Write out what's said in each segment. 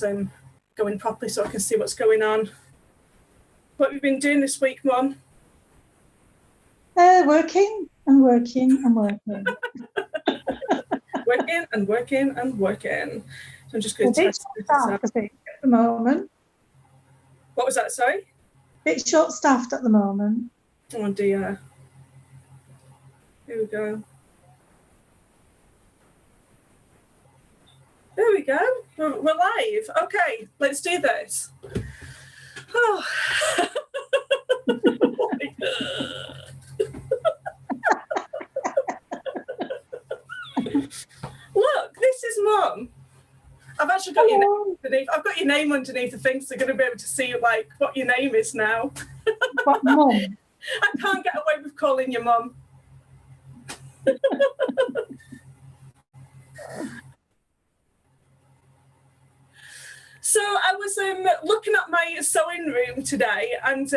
going properly so I can see what's going on. What have you been doing this week, Mum? Working and working and working. Working and working and working. So I'm just going to test this out. I think, at the moment. What was that, sorry? Bit short-staffed at the moment. Oh dear. Here we go. There we go. We're live. Okay, let's do this. Oh. Look, this is Mum. I've actually got your name underneath. I've got your name underneath the thing, so they're going to be able to see like what your name is now. What, Mum? I can't get away with calling you Mum. So I was looking at my sewing room today, and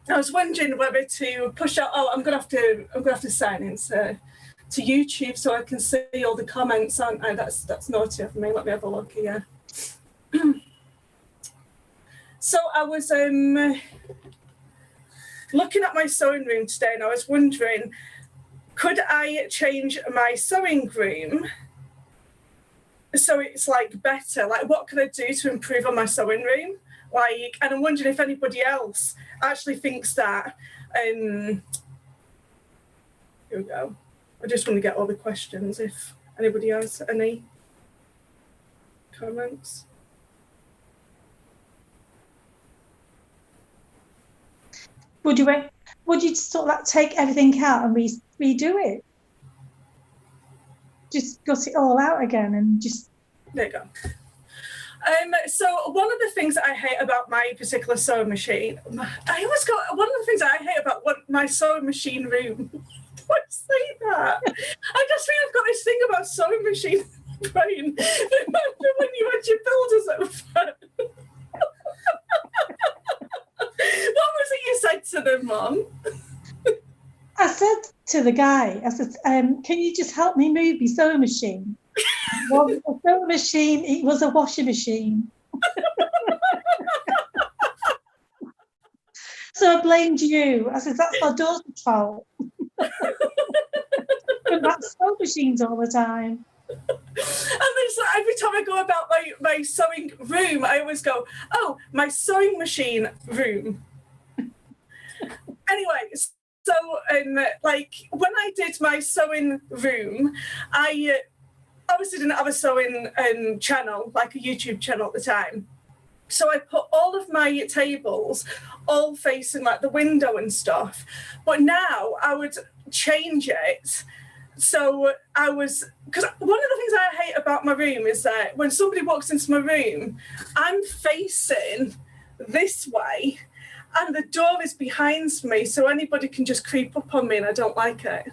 I was wondering whether to push out. Oh, I'm gonna have to sign in to YouTube so I can see all the comments, aren't I? That's naughty of me. Let me have a look here. So I was looking at my sewing room today, and I was wondering, could I change my sewing room so it's like better? Like, what can I do to improve on my sewing room? Like, and I'm wondering if anybody else actually thinks that. Here we go. I just want to get all the questions if anybody has any comments. Would you sort of like take everything out and redo it? Just gut it all out again and just... There you go. So one of the things that I hate about my particular sewing machine, one of the things that I hate about my sewing machine room, why say that? I just think I've got this thing about sewing machine brain. Remember when you had your builders over? What was it you said to them, Mum? I said to the guy, can you just help me move your sewing machine? Well, it was a sewing machine, it was a washing machine. So I blamed you. I said, that's our daughter's fault. That's sewing machines all the time. And it's like every time I go about my sewing room, I always go, oh, my sewing machine room. Anyway, so like when I did my sewing room, I obviously didn't have a sewing channel, like a YouTube channel at the time. So I put all of my tables all facing like the window and stuff. But now I would change it. So because one of the things I hate about my room is that when somebody walks into my room, I'm facing this way and the door is behind me, so anybody can just creep up on me, and I don't like it.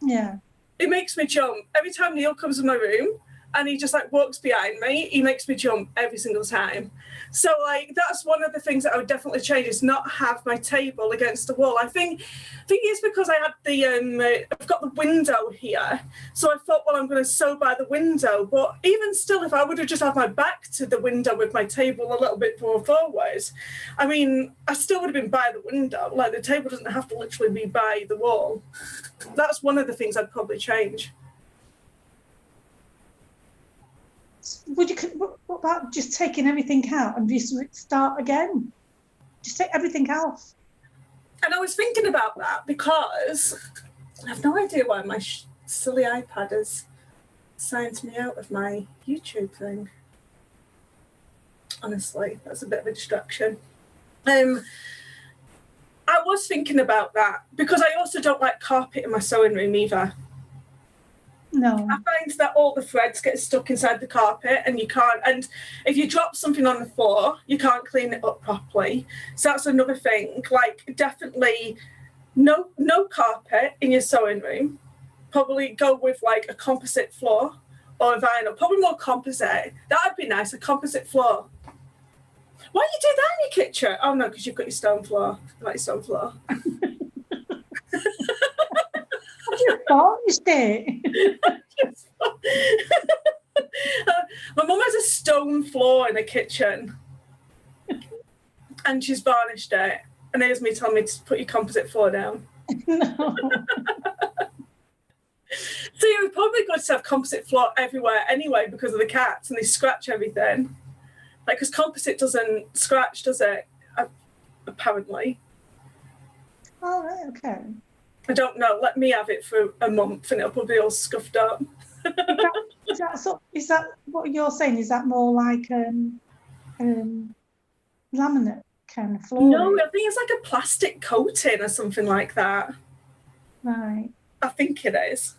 Yeah. It makes me jump. Every time Neil comes in my room and he just like walks behind me, he makes me jump every single time. So like that's one of the things that I would definitely change, is not have my table against the wall. I think it's because I had I've got the window here, so I thought, well, I'm going to sew by the window. But even still, if I would have just had my back to the window with my table a little bit more forward, I mean, I still would have been by the window. Like the table doesn't have to literally be by the wall. That's one of the things I'd probably change. What about just taking everything out and just start again? Just take everything out. And I was thinking about that because I have no idea why my silly iPad has signed me out of my YouTube thing. Honestly, that's a bit of a distraction. I was thinking about that because I also don't like carpet in my sewing room either. No. I find that all the threads get stuck inside the carpet and you can't, and if you drop something on the floor, you can't clean it up properly. So that's another thing. Like definitely no carpet in your sewing room. Probably go with like a composite floor or a vinyl. Probably more composite. That'd be nice, a composite floor. Why do you do that in your kitchen? Oh no, because you've got your stone floor. I like stone floor. You varnished it. My mum has a stone floor in the kitchen and she's varnished it. And there's me telling me to put your composite floor down. No. So it would probably good to have composite floor everywhere anyway because of the cats and they scratch everything. Like, because composite doesn't scratch, does it? Apparently. Oh, right, okay. I don't know. Let me have it for a month and it'll probably all scuffed up. Is that what you're saying? Is that more like laminate kind of flooring? No, I think it's like a plastic coating or something like that. Right. I think it is.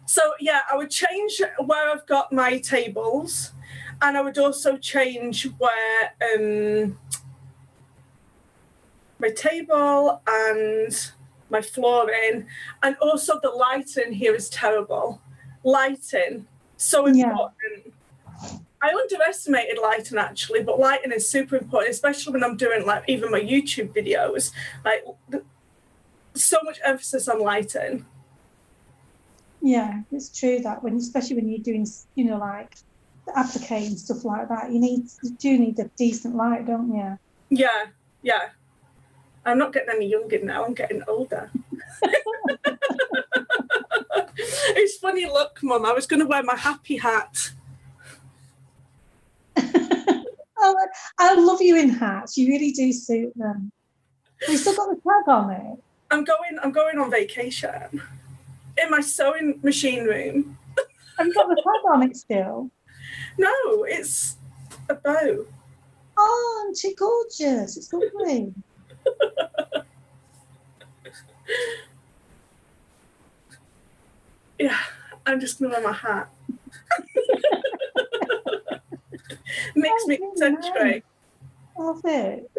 So yeah, I would change where I've got my tables, and I would also change where my table and my flooring, and also the lighting here is terrible. Lighting, so important. Yeah. I underestimated lighting actually, but lighting is super important, especially when I'm doing like even my YouTube videos. Like so much emphasis on lighting. Yeah, it's true that especially when you're doing, like the applique and stuff like that, you do need a decent light, don't you? Yeah. I'm not getting any younger now. I'm getting older. It's funny. Look, Mum, I was going to wear my happy hat. Oh, I love you in hats. You really do suit them. Have you still got the tag on it? I'm going on vacation in my sewing machine room. Have you got the tag on it still? No, it's a bow. Oh, aren't it gorgeous? It's lovely. Yeah, I'm just gonna wear my hat. Makes me eccentric. Love it.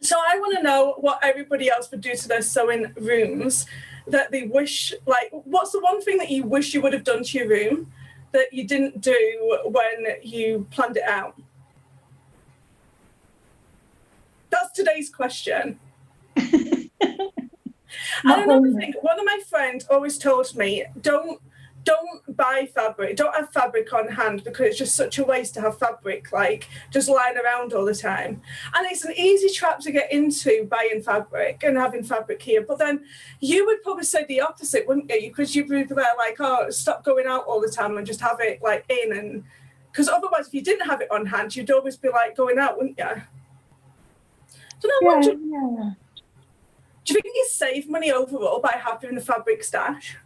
So I want to know what everybody else would do to their sewing rooms that they wish, like, what's the one thing that you wish you would have done to your room that you didn't do when you planned it out? That's today's question. Another thing, one of my friends always told me, don't buy fabric, don't have fabric on hand because it's just such a waste to have fabric like just lying around all the time. And it's an easy trap to get into, buying fabric and having fabric here. But then you would probably say the opposite, wouldn't you? Because you'd be like, oh, stop going out all the time and just have it like in. And because otherwise if you didn't have it on hand, you'd always be like going out, wouldn't you? Do you think you save money overall by having a fabric stash?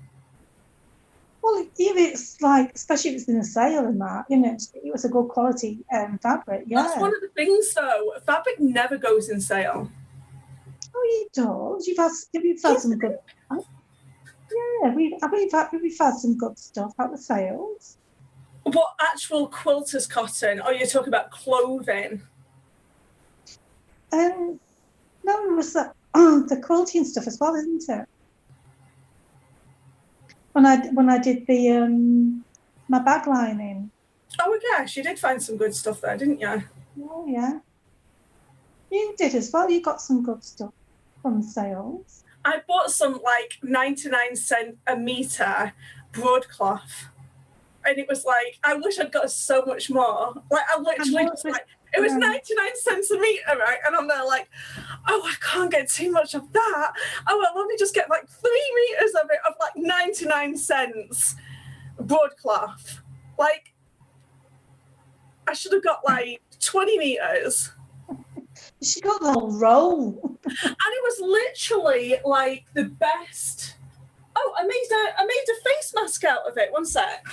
Well, if it's like, especially if it's in a sale and that, it was a good quality fabric. Yeah, that's one of the things though. Fabric never goes in sale. Oh, it does. You've had some good. Yeah, we've had some good stuff at the sales. What actual quilter's cotton? Or you're talking about clothing? No, it was the quilting stuff as well, isn't it? When I did the my bag lining. Oh my gosh, you did find some good stuff there, didn't you? Oh yeah. You did as well. You got some good stuff from sales. I bought some like 99-cent a meter broadcloth. And it was like, I wish I'd got so much more. Like I literally just like, it was 99 cents a meter, right? And I'm there like, oh, I can't get too much of that. Oh, well, let me just get like 3 meters of it of like 99 cents broadcloth. Like, I should have got like 20 meters. She got the whole roll. And it was literally like the best. Oh, I made a face mask out of it. One sec.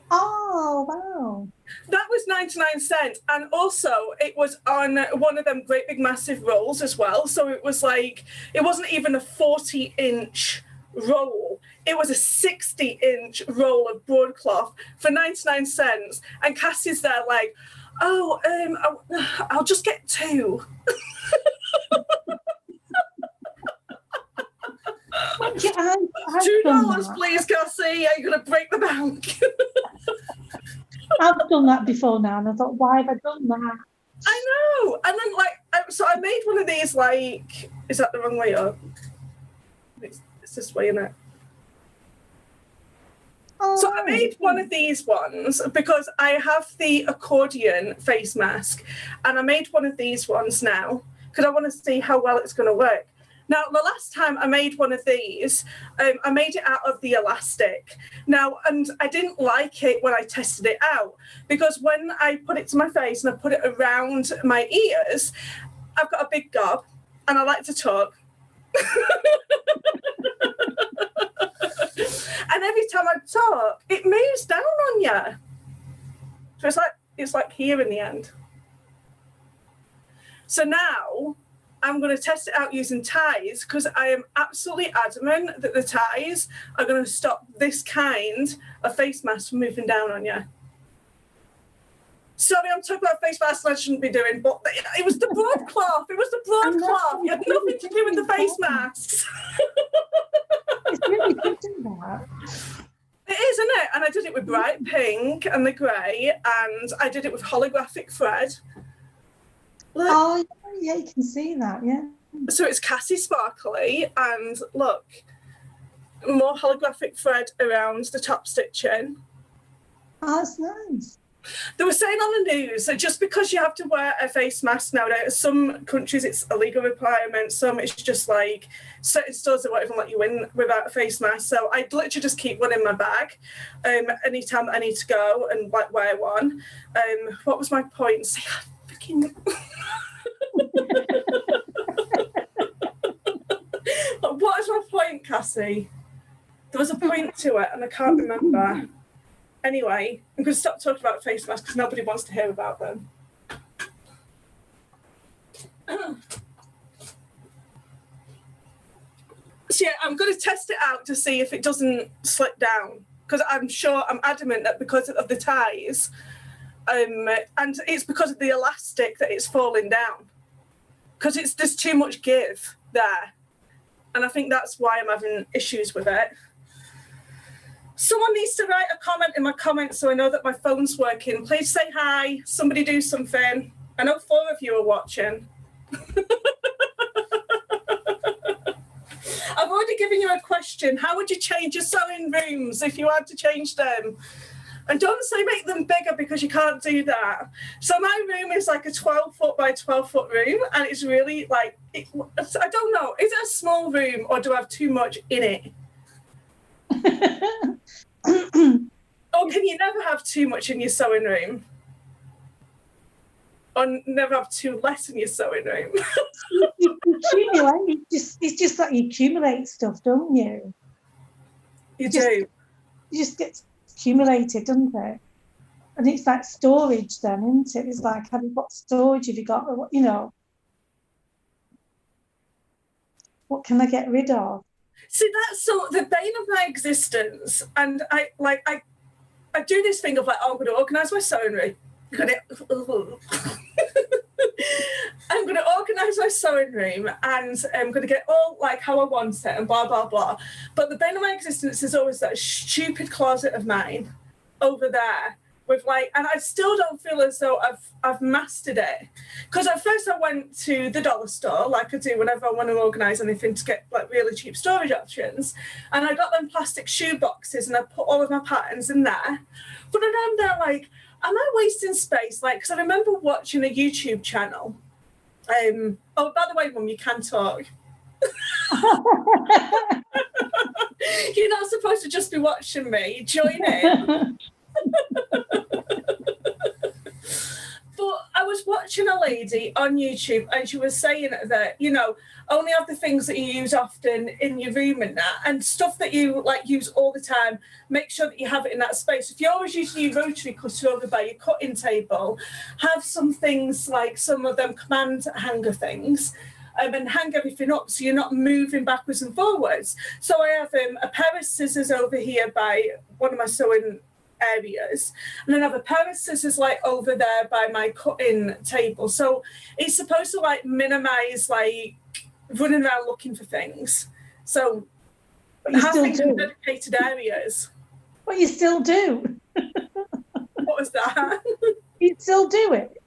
Oh, wow. That was 99 cents. And also it was on one of them great big massive rolls as well. So it was like, it wasn't even a 40-inch roll. It was a 60-inch roll of broadcloth for 99 cents. And Cassie's there like, oh, I'll just get 2. $2, please, Cassie. Are you going to break the bank? I've done that before now, and I thought, why have I done that? I know. And then, like, So I made one of these, like, is that the wrong way up? It's this way, isn't it? Oh, So I made one of these ones because I have the accordion face mask, and I made one of these ones now because I want to see how well it's going to work. Now, the last time I made one of these, I made it out of the elastic. Now, and I didn't like it when I tested it out because when I put it to my face and I put it around my ears, I've got a big gob and I like to talk. And every time I talk, it moves down on you. So it's like here in the end. So now I'm going to test it out using ties because I am absolutely adamant that the ties are going to stop this kind of face mask from moving down on you. Sorry, I'm talking about face masks I shouldn't be doing, but it was the broadcloth. It was the broadcloth. It had nothing to do with the face masks. It's really good to that. It is, isn't it? And I did it with bright pink and the grey, and I did it with holographic thread. Look. Oh, yeah, you can see that, yeah. So it's Cassie Sparkly, and look, more holographic thread around the top stitching. Oh, that's nice. They were saying on the news that just because you have to wear a face mask nowadays, some countries it's a legal requirement, some it's just like certain stores that won't even let you in without a face mask. So I literally just keep one in my bag anytime I need to go and like wear one. What was my point? See, freaking... What is my point, Cassie? There was a point to it and I can't remember. Anyway, I'm going to stop talking about face masks because nobody wants to hear about them. So yeah, I'm going to test it out to see if it doesn't slip down because I'm adamant that because of the ties and it's because of the elastic that it's falling down because there's too much give there. And I think that's why I'm having issues with it. Someone needs to write a comment in my comments so I know that my phone's working. Please say hi. Somebody do something. I know 4 of you are watching. I've already given you a question. How would you change your sewing rooms if you had to change them? And don't say make them bigger because you can't do that. So my room is like a 12-foot by 12-foot room, and it's really like, I don't know, is it a small room or do I have too much in it? Or can you never have too much in your sewing room? Or never have too less in your sewing room? You accumulate. It's just like you accumulate stuff, don't you? You do. It just gets accumulated, doesn't it? And it's like storage then, isn't it? It's like, what storage have you got? You know, what can I get rid of? See, that's so the bane of my existence. And I do this thing of like, oh, I'm going to organise my sewing room. I'm going to organise my sewing room and I'm going to get all like how I want it and blah, blah, blah. But the bane of my existence is always that stupid closet of mine over there with like, and I still don't feel as though I've mastered it. Because at first I went to the dollar store, like I do whenever I want to organise anything to get like really cheap storage options. And I got them plastic shoe boxes and I put all of my patterns in there. But then I'm there like, am I wasting space? Like, because I remember watching a YouTube channel. Oh, by the way, Mum, you can talk. You're not supposed to just be watching me. Join in. But I was watching a lady on YouTube and she was saying that, you know, only have the things that you use often in your room and that, and stuff that you like use all the time, make sure that you have it in that space. If you're always using your rotary cutter over by your cutting table, have some things like some of them command hanger things and hang everything up so you're not moving backwards and forwards. So I have a pair of scissors over here by one of my sewing areas, and then I have a pair of scissors like over there by my cutting table. So it's supposed to like minimize like running around looking for things. So having some dedicated areas. But you still do. What was that? You still do it.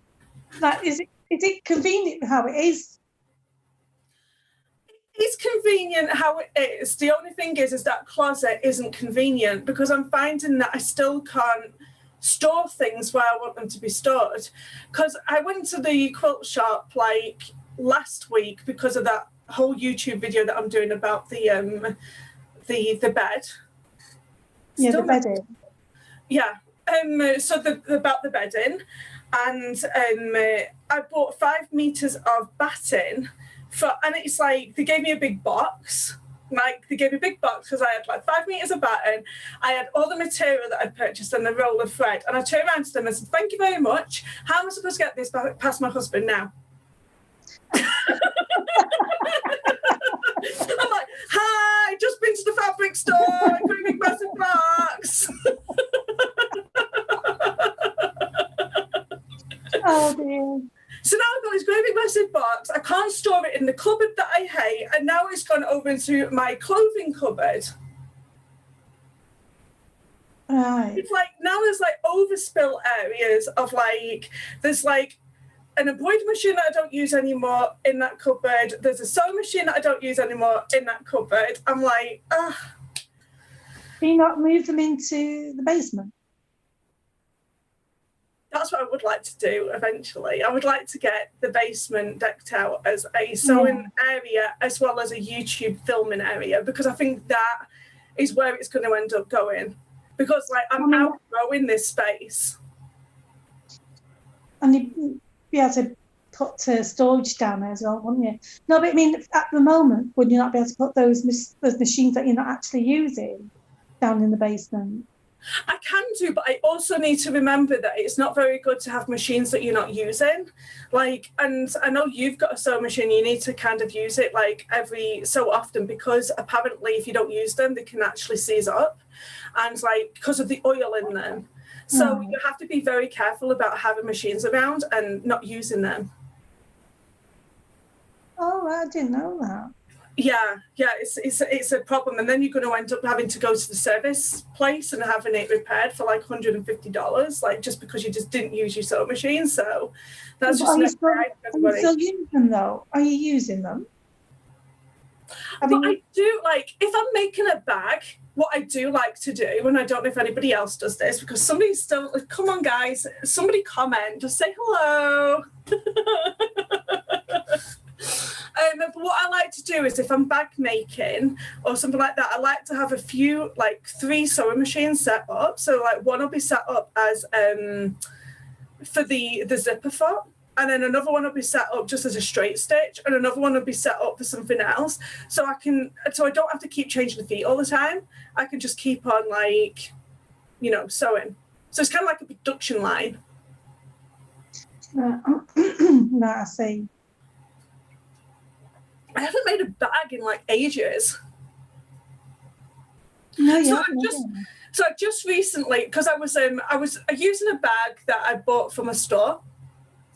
Like, is it? it convenient how it is? It's convenient how it is. The only thing is that closet isn't convenient because I'm finding that I still can't store things where I want them to be stored. Because I went to the quilt shop like last week because of that whole YouTube video that I'm doing about the bed. Yeah, the bedding. Yeah. About the bedding, and I bought 5 meters of batting. And it's like they gave me a big box. Like they gave me a big box because I had like 5 meters of batting. I had all the material that I'd purchased and the roll of thread. And I turned around to them and said, "Thank you very much. How am I supposed to get this past my husband now?" I'm like, "Hi, just been to the fabric store. Pretty big massive box." Oh dear. So now I've got this great big massive box. I can't store it in the cupboard that I hate, and now it's gone over into my clothing cupboard. Right. It's like now there's like overspill areas of like there's like an embroidery machine that I don't use anymore in that cupboard. There's a sewing machine that I don't use anymore in that cupboard. I'm like, ugh. Can you not move them into the basement? That's what I would like to do eventually. I would like to get the basement decked out as a sewing area as well as a YouTube filming area, because I think that is where it's going to end up going. Because like I'm outgrowing this space. And you'd be able to put storage down there as well, wouldn't you? No, but I mean, at the moment, would you not be able to put those machines that you're not actually using down in the basement? I can do, but I also need to remember that it's not very good to have machines that you're not using. Like, and I know you've got a sewing machine, you need to kind of use it like every so often, because apparently if you don't use them, they can actually seize up, and like because of the oil in them. So you have to be very careful about having machines around and not using them. Oh, I didn't know that. Yeah, it's a problem, and then you're going to end up having to go to the service place and having it repaired for like $150, like just because you just didn't use your sewing machine. So that's just not right for everybody. Are you still using them though? Are you using them? But I do, like, if I'm making a bag, what I do like to do, and I don't know if anybody else does this, because somebody's still, like, come on guys, somebody comment, just say hello. But what I like to do is if I'm bag making or something like that, I like to have a few, like 3 sewing machines set up. So like one will be set up as for the zipper foot, and then another one will be set up just as a straight stitch, and another one will be set up for something else. So I don't have to keep changing the feet all the time. I can just keep on like, you know, sewing. So it's kind of like a production line. No, I see. I haven't made a bag in like ages. No, So I just recently, because I was using a bag that I bought from a store.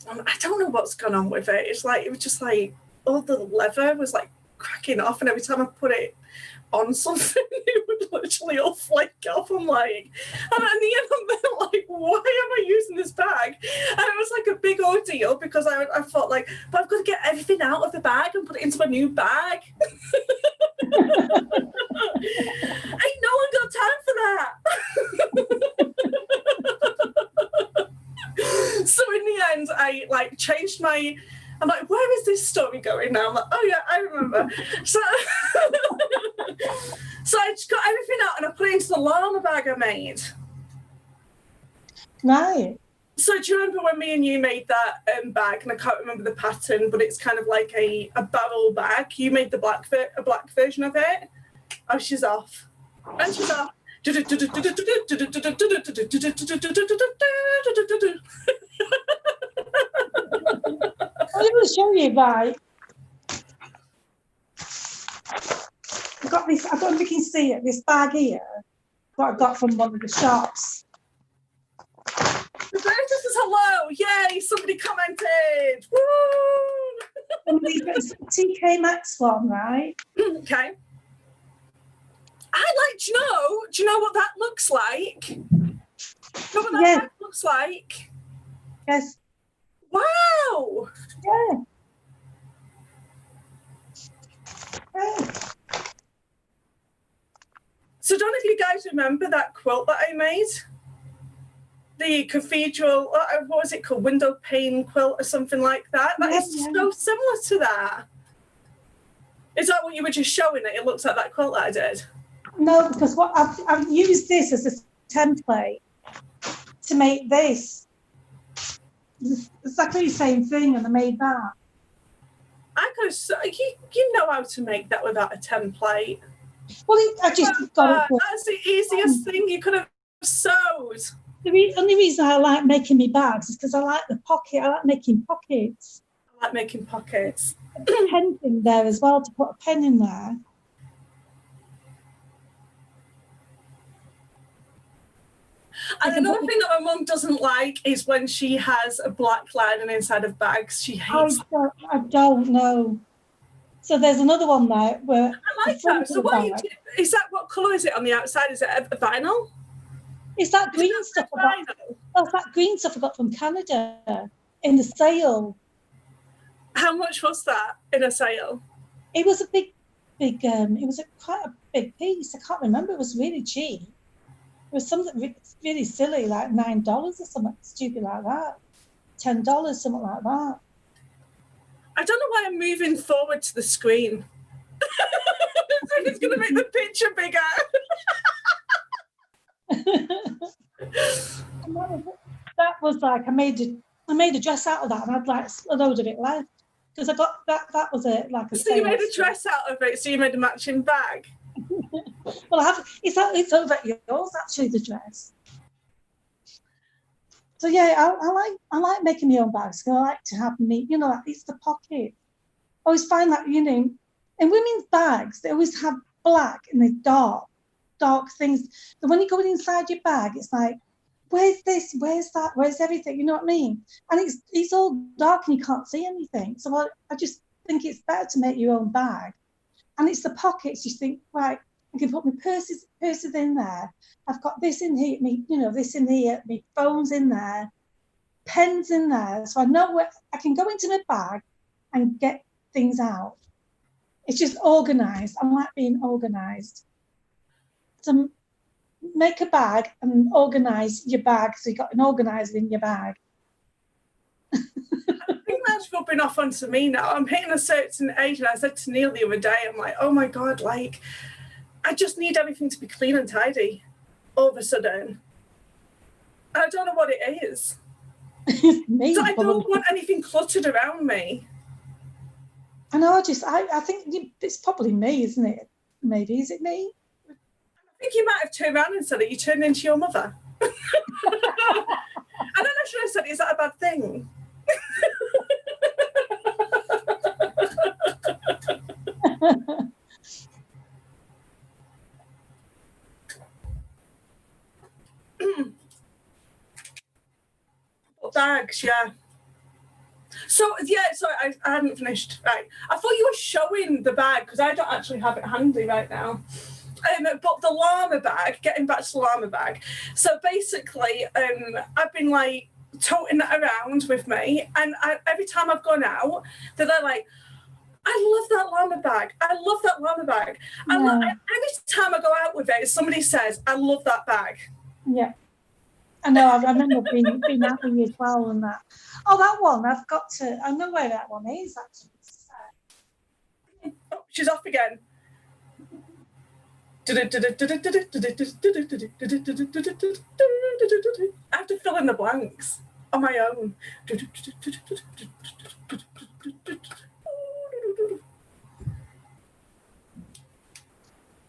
I don't know what's gone on with it. It was just like all the leather was like cracking off, and every time I put it on something, it would literally all flake off. I'm like, and in the end, I'm like, why am I using this bag? And it was like a big ordeal because I thought like, but I've got to get everything out of the bag and put it into a new bag. Ain't no one got time for that. So in the end, I like changed my. I'm like, where is this story going now? I'm like, oh yeah, I remember. So I just got everything out and I put it into the llama bag I made. Right. So do you remember when me and you made that bag? And I can't remember the pattern, but it's kind of like a barrel bag. You made a black version of it. Oh, she's off. And she's off. I'm going to show you, right? I don't know if you can see it, this bag here, what I got from one of the shops. The bird just says hello. Yay, somebody commented. Woo! It's TK Maxx one, right? Okay. Do you know what that looks like? Do you know what that bag looks like? Yes. Wow. Yeah. Yeah. So I don't know if you guys remember that quilt that I made. The cathedral, what was it called? Window pane quilt or something like that. That is so similar to that. Is that what you were just showing it? It looks like that quilt that I did. No, because what I've used this as a template to make this. It's exactly the same thing, and I made that. You know how to make that without a template. Well, I just got it. That's the easiest thing you could have sewed. The only reason I like making me bags is because I like the pocket. I like making pockets. I like making pockets. A pen in there as well, to put a pen in there. And another thing that my mum doesn't like is when she has a black lining inside of bags. She hates that. I don't know. So there's another one there where I like that. So is that, what colour is it on the outside? Is it a vinyl? It's that green stuff I got. That's that green stuff I got from Canada in the sale. How much was that in a sale? It was a big. It was quite a big piece. I can't remember. It was really cheap. It was something really silly, like $9 or something stupid like that. $10, something like that. I don't know why I'm moving forward to the screen. It's going to make the picture bigger. That was like I made a dress out of that, and I'd like a load of it left because I got that. That was a. So you made a dress out of it. So you made a matching bag. Well, I have. It's over at yours actually, the dress. So yeah, I like making my own bags. I like to have me, it's the pocket. I always find that in women's bags they always have black and they're dark things. And when you go inside your bag, it's like, where's this? Where's that? Where's everything? You know what I mean? And it's all dark and you can't see anything. So I just think it's better to make your own bag. And it's the pockets. You think, right, I can put my purses in there. I've got this in here, this in here, my phone's in there, pens in there. So I know where I can go into my bag and get things out. It's just organised. I like being organised. So make a bag and organise your bag so you've got an organiser in your bag. I think that's rubbing off onto me now. I'm hitting a certain age, and I said to Neil the other day, I'm like, oh my God, like, I just need everything to be clean and tidy all of a sudden. I don't know what it is. Me, so I don't want anything cluttered around me. I know, I think it's probably me, isn't it? Maybe, is it me? I think you might have turned around and said it. You turned into your mother. I don't know, should I say, is that a bad thing? Bags, yeah. So yeah, sorry, I hadn't finished. Right, I thought you were showing the bag because I don't actually have it handy right now. But the llama bag, getting back to the llama bag. So basically, I've been like toting that around with me, and every time I've gone out, they're like, I love that llama bag. I love that llama bag. Yeah. Every time I go out with it, somebody says, I love that bag. Yeah. I know, I remember being out with you as well and that. Oh, that one, I know where that one is actually. Oh, she's off again. I have to fill in the blanks on my own.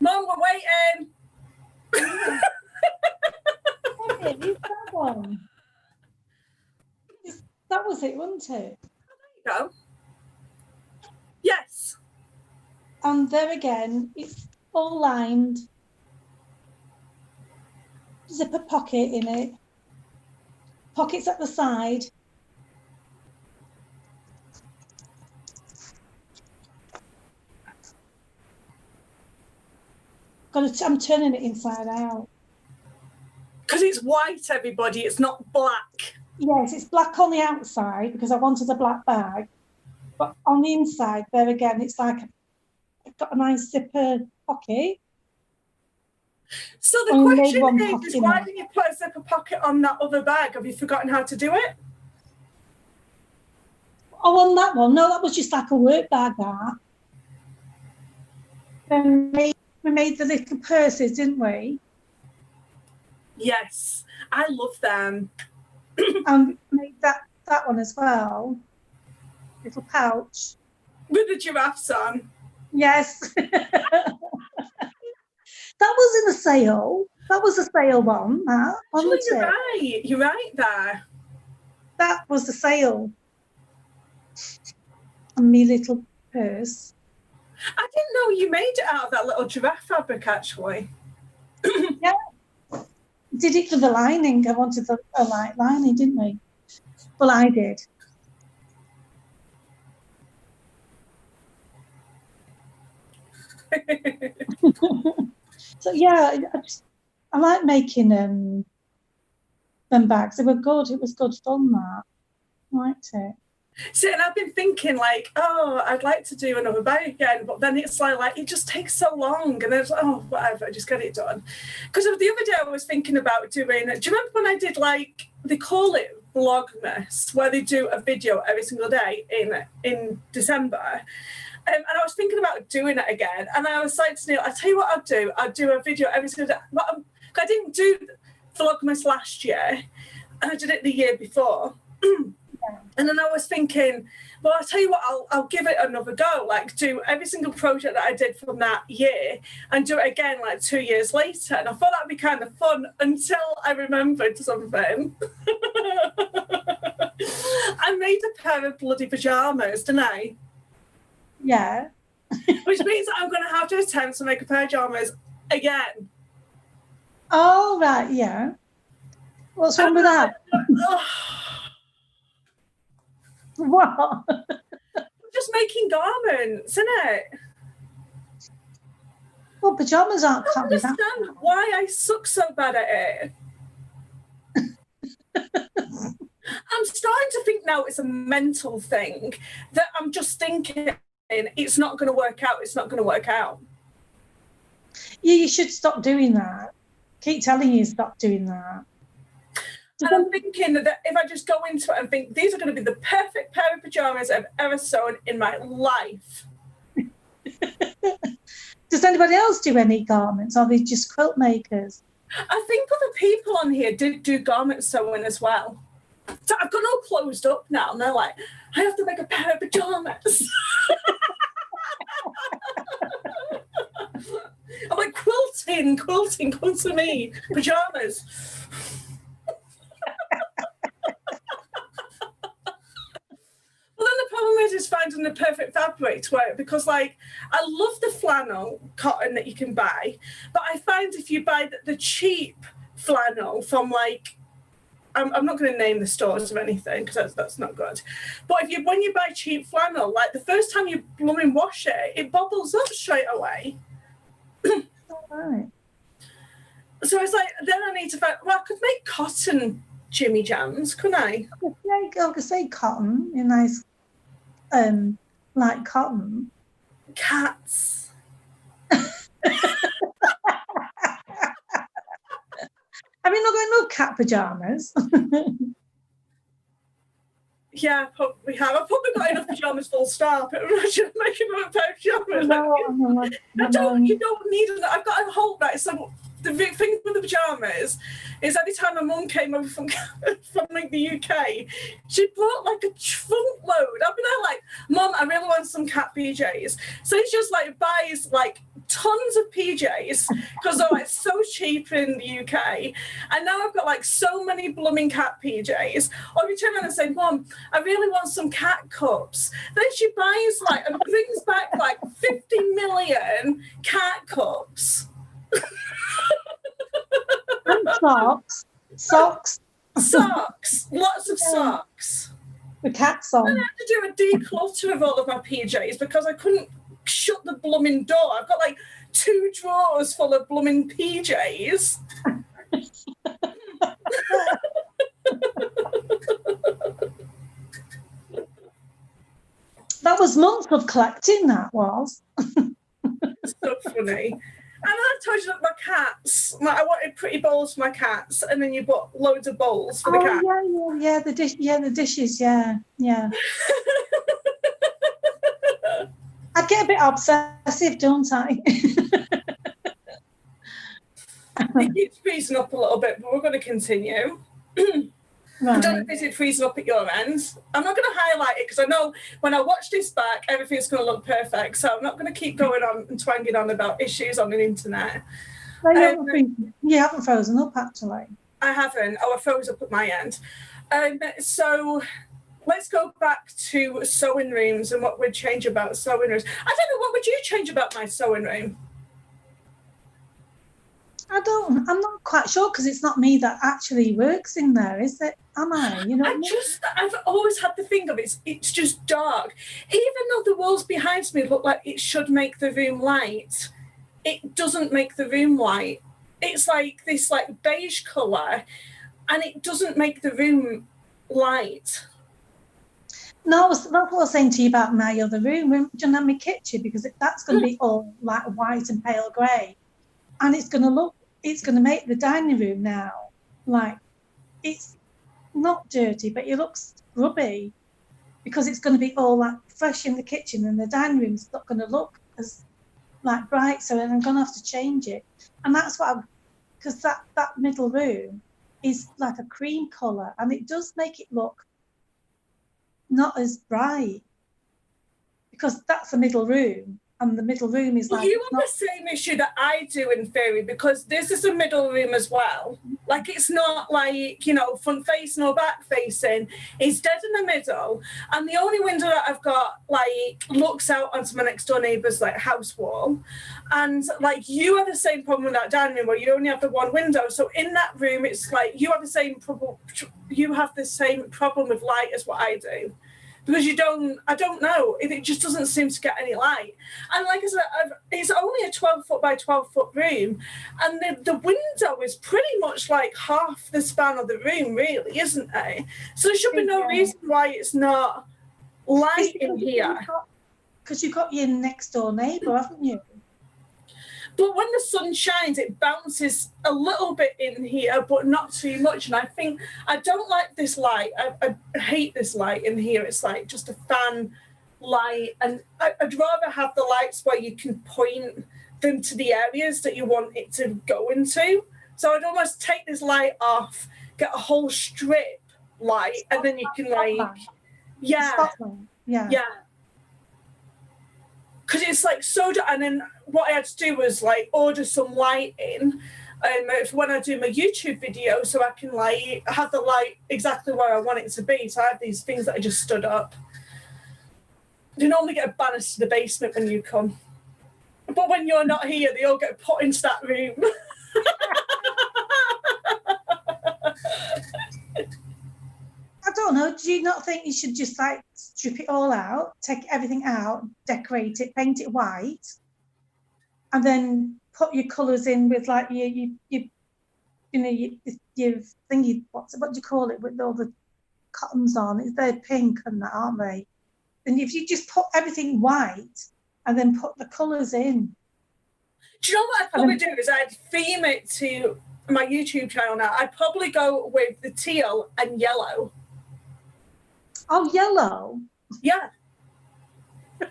Mom, we're waiting. It's that one. That was it, wasn't it? There you go. Yes. And there again, it's all lined. Zipper pocket in it. Pockets at the side. I'm turning it inside out. Because it's white, everybody. It's not black. Yes, it's black on the outside because I wanted a black bag. But on the inside, there again, it's like I've got a nice zipper pocket. So the Only made question one is pocket in why there. didn't you put a zipper pocket on that other bag? Have you forgotten how to do it? Oh, on that one, no, that was just like a work bag. That. Then we made the little purses, didn't we? Yes, I love them. And we made that one as well. Little pouch. With the giraffes on. Yes. That was in a sale. That was a sale one, that, Actually, wasn't it? right. You're right there. That was the sale. And me little purse. I didn't know you made it out of that little giraffe fabric, actually. Yeah. Did it for the lining. I wanted a light lining, didn't we? Well, I did. So yeah, I like making them bags. They were good. It was good fun. That I liked it. See, and I've been thinking like, oh, I'd like to do another bag again, but then it's like it just takes so long, and it's oh, whatever, just get it done. Because the other day I was thinking about doing. Do you remember when I did like they call it Vlogmas, where they do a video every single day in December? And I was thinking about doing it again, and I was like to Neil, I tell you what I'd do a video every single day. But I didn't do Vlogmas last year, and I did it the year before. And then I was thinking, well, I'll tell you what, I'll give it another go, like do every single project that I did from that year and do it again like 2 years later. And I thought that'd be kind of fun until I remembered something. I made a pair of bloody pajamas, didn't I? Yeah. Which means that I'm going to have to attempt to make a pair of pajamas again. Oh, right, yeah. What's wrong with that? What? Just making garments, isn't it? Well, pajamas aren't. I don't understand why I suck so bad at it. I'm starting to think now it's a mental thing that I'm just thinking it's not going to work out. It's not going to work out. Yeah, you should stop doing that. Keep telling you stop doing that. And I'm thinking that if I just go into it and think these are going to be the perfect pair of pajamas I've ever sewn in my life. Does anybody else do any garments? Are they just quilt makers? I think other people on here did do garment sewing as well. So I've got all closed up now, and they're like, I have to make a pair of pajamas. I'm like, quilting, come to me, pajamas. Well, then the problem is finding the perfect fabric to wear it, because like I love the flannel cotton that you can buy, but I find if you buy the cheap flannel from like I'm not going to name the stores or anything because that's not good. But when you buy cheap flannel, like the first time you blooming wash it, it bubbles up straight away. All right. So it's like then I need to find. Well, I could make cotton Jimmy Jams, couldn't I? I could say cotton, a nice, light cotton. Cats. Have you not got no cat pajamas? Yeah, we have. I've probably got enough pajamas full stop. Imagine making a pair of pajamas. No. You don't need it. I've got a whole right. So the thing with the pajamas is every time my mum came over from like the UK, she brought like a trunk load. I've been there like, Mum, I really want some cat PJs. So he just like buys like tons of PJs because they're like so cheap in the UK. And now I've got like so many blooming cat PJs. Or we turn around and say, Mum, I really want some cat cups. Then she buys like and brings back like 50 million cat cups. And socks. Lots of socks. The cat's on. And I had to do a declutter of all of my PJs because I couldn't shut the blooming door. I've got like 2 drawers full of blooming PJs. That was months of collecting, that was. It's so funny. And I told you that my cats, I wanted pretty bowls for my cats, and then you bought loads of bowls for the cats. Yeah, the dishes, yeah. I get a bit obsessive, don't I? It keeps freezing up a little bit, but we're going to continue. Right. I don't know if it's freezing up at your end. I'm not going to highlight it because I know when I watch this back, everything's going to look perfect. So I'm not going to keep going on and twanging on about issues on the internet. You haven't frozen up, actually. I haven't. Oh, I froze up at my end. So let's go back to sewing rooms and what would change about sewing rooms. I don't know, what would you change about my sewing room? I'm not quite sure because it's not me that actually works in there, is it? Am I? You know, I've always had the thing of it's just dark. Even though the walls behind me look like it should make the room light, it doesn't make the room light. It's like this like beige colour, and it doesn't make the room light. No, that's what I was saying to you about my other room, my kitchen, because that's going to be all like white and pale grey. And it's going to make the dining room now, like, it's not dirty, but it looks scrubby because it's going to be all like fresh in the kitchen, and the dining room's not going to look as like bright. So I'm going to have to change it. And that's because that middle room is like a cream colour, and it does make it look not as bright because that's a middle room. And the middle room is like... You have the same issue that I do in theory, because this is a middle room as well. Like, it's not like, you know, front facing or back facing. It's dead in the middle. And the only window that I've got, like, looks out onto my next door neighbour's, like, house wall. And, like, you have the same problem with that dining room where you only have the one window. So in that room, it's like you have the same problem. You have the same problem with light as what I do. Because I don't know, it just doesn't seem to get any light. And like I said, it's only a 12-foot by 12-foot room, and the window is pretty much like half the span of the room, really, isn't it? So there should be no reason why it's not light in here. Because you've got your next door neighbour, haven't you? But when the sun shines, it bounces a little bit in here, but not too much. And I think I don't like this light. I hate this light in here. It's like just a fan light. And I'd rather have the lights where you can point them to the areas that you want it to go into. So I'd almost take this light off, get a whole strip light, and then you can like, yeah. Because it's like so, and then what I had to do was like order some lighting for when I do my YouTube video, so I can like have the light exactly where I want it to be. So I have these things that I just stood up. You normally get a banners to the basement when you come, but when you're not here, they all get put into that room. I don't know. Do you not think you should just like strip it all out, take everything out, decorate it, paint it white, and then put your colours in with like your thingy? What do you call it, with all the cottons on? They're pink and that, aren't they? And if you just put everything white and then put the colours in. Do you know what I'd probably do is I'd theme it to my YouTube channel now. I'd probably go with the teal and yellow. Oh, yellow? Yeah. No,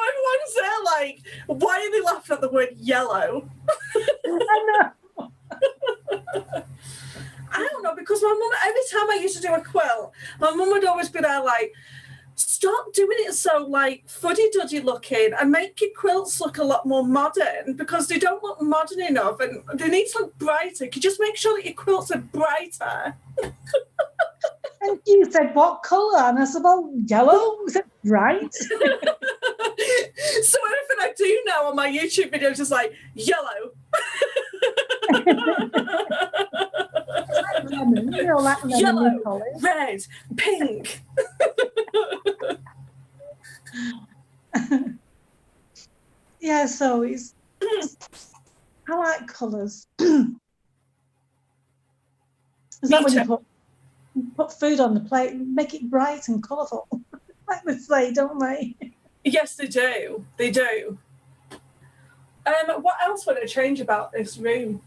everyone's there like, why are they laughing at the word yellow? I know. I don't know, because my mum, every time I used to do a quilt, my mum would always be there like, stop doing it so like fuddy-duddy looking and make your quilts look a lot more modern, because they don't look modern enough and they need to look brighter. Could you just make sure that your quilts are brighter? And you said, what colour? And I said, well, yellow. Is it bright? So everything I do now on my YouTube videos is just like, yellow. Like lemon, you know, like lemon, yellow, red, pink. Yeah, so it's I like colours. Is that when you put put food on the plate, make it bright and colourful, like they say, don't they? Yes, they do. They do. What else would I change about this room?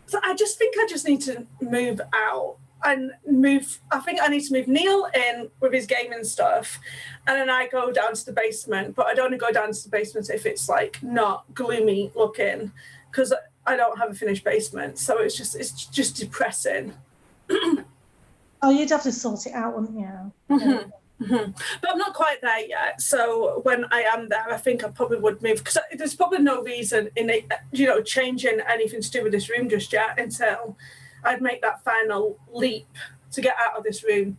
So I just think I just need to move out and move. I think I need to move Neil in with his gaming stuff, and then I go down to the basement. But I'd only go down to the basement if it's like not gloomy looking, because I don't have a finished basement. So it's just depressing. Oh, you'd have to sort it out, wouldn't you? Mm-hmm. Mm-hmm. But I'm not quite there yet. So when I am there, I think I probably would move, because there's probably no reason in it, changing anything to do with this room just yet until I'd make that final leap to get out of this room.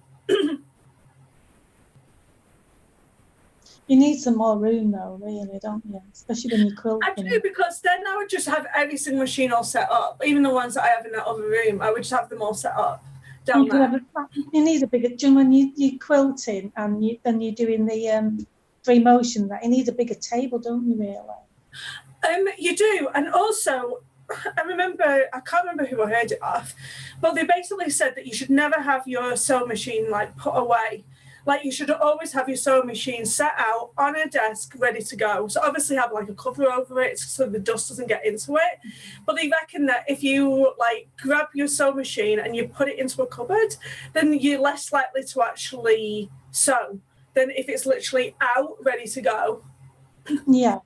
You need some more room though, really, don't you? Especially when you're quilting. I do, because then I would just have every single machine all set up. Even the ones that I have in that other room, I would just have them all set up. You need a bigger, when you're quilting and then you're doing the free motion, that you need a bigger table, don't you, really? You do. And also, I can't remember who I heard it off, but they basically said that you should never have your sewing machine like put away. Like, you should always have your sewing machine set out on a desk ready to go. So obviously have like a cover over it so the dust doesn't get into it. But they reckon that if you like grab your sewing machine and you put it into a cupboard, then you're less likely to actually sew than if it's literally out ready to go. Yeah.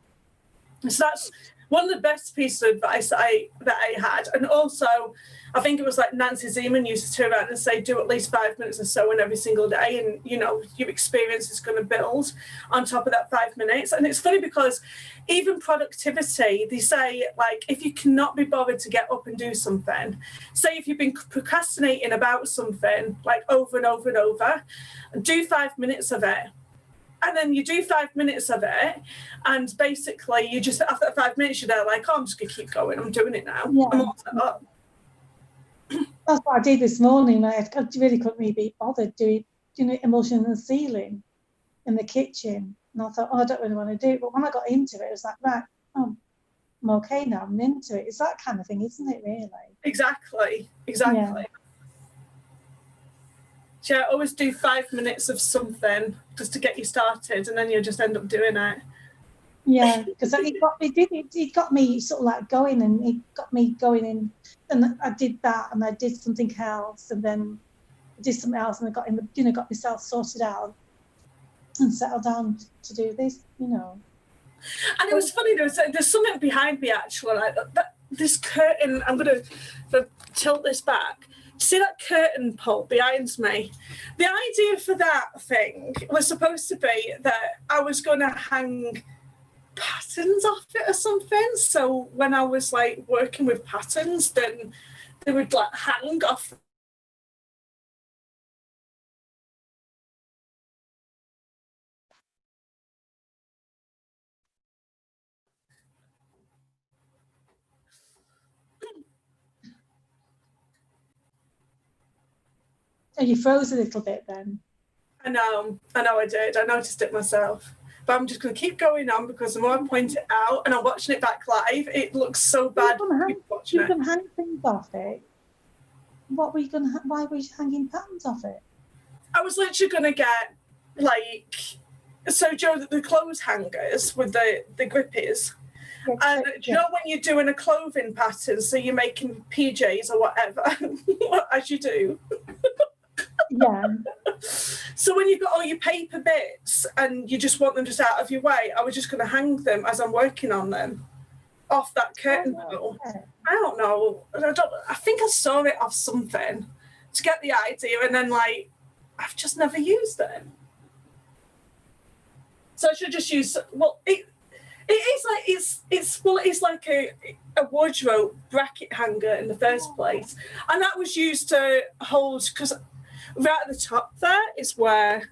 So that's one of the best pieces of advice that I had. And also, I think it was like Nancy Zeman used to turn around and say, do at least 5 minutes of sewing every single day. And, your experience is going to build on top of that 5 minutes. And it's funny because even productivity, they say, like, if you cannot be bothered to get up and do something, say if you've been procrastinating about something, like over and over and over, do 5 minutes of it. And then you do 5 minutes of it, and basically you just, after 5 minutes, you're there like, oh, I'm just going to keep going. I'm doing it now. Yeah. I'm all set up. That's what I did this morning. I really couldn't really be bothered doing emulsion and sealing in the kitchen. And I thought, I don't really want to do it. But when I got into it, it was like, right, I'm okay now. I'm into it. It's that kind of thing, isn't it, really? Exactly. Yeah. So I always do 5 minutes of something just to get you started, and then you just end up doing it. Yeah, because it got me sort of like going, and it got me going in, and I did that, and I did something else, and then I did something else, and I got myself sorted out and settled down to do this, And it was funny. There's something behind me actually, like this curtain. I'm gonna tilt this back. See that curtain pull behind me? The idea for that thing was supposed to be that I was going to hang patterns off it or something. So when I was like working with patterns, then they would like hang off. So you froze a little bit then. I know I did. I noticed it myself. But I'm just going to keep going on, because the more I point it out and I'm watching it back live, it looks so bad. You can hang things off it. Why were you hanging patterns off it? I was literally going to get like, so Joe, the clothes hangers with the grippies. Yeah, and do you know when you're doing a clothing pattern, so you're making PJs or whatever, as you do? Yeah. So when you've got all your paper bits and you just want them just out of your way, I was just going to hang them as I'm working on them off that curtain panel. Okay. I don't know. I think I saw it off something to get the idea, and then like I've just never used it. So I should just use. Well, it's like a wardrobe bracket hanger in the first place, and that was used to hold, because right at the top there is where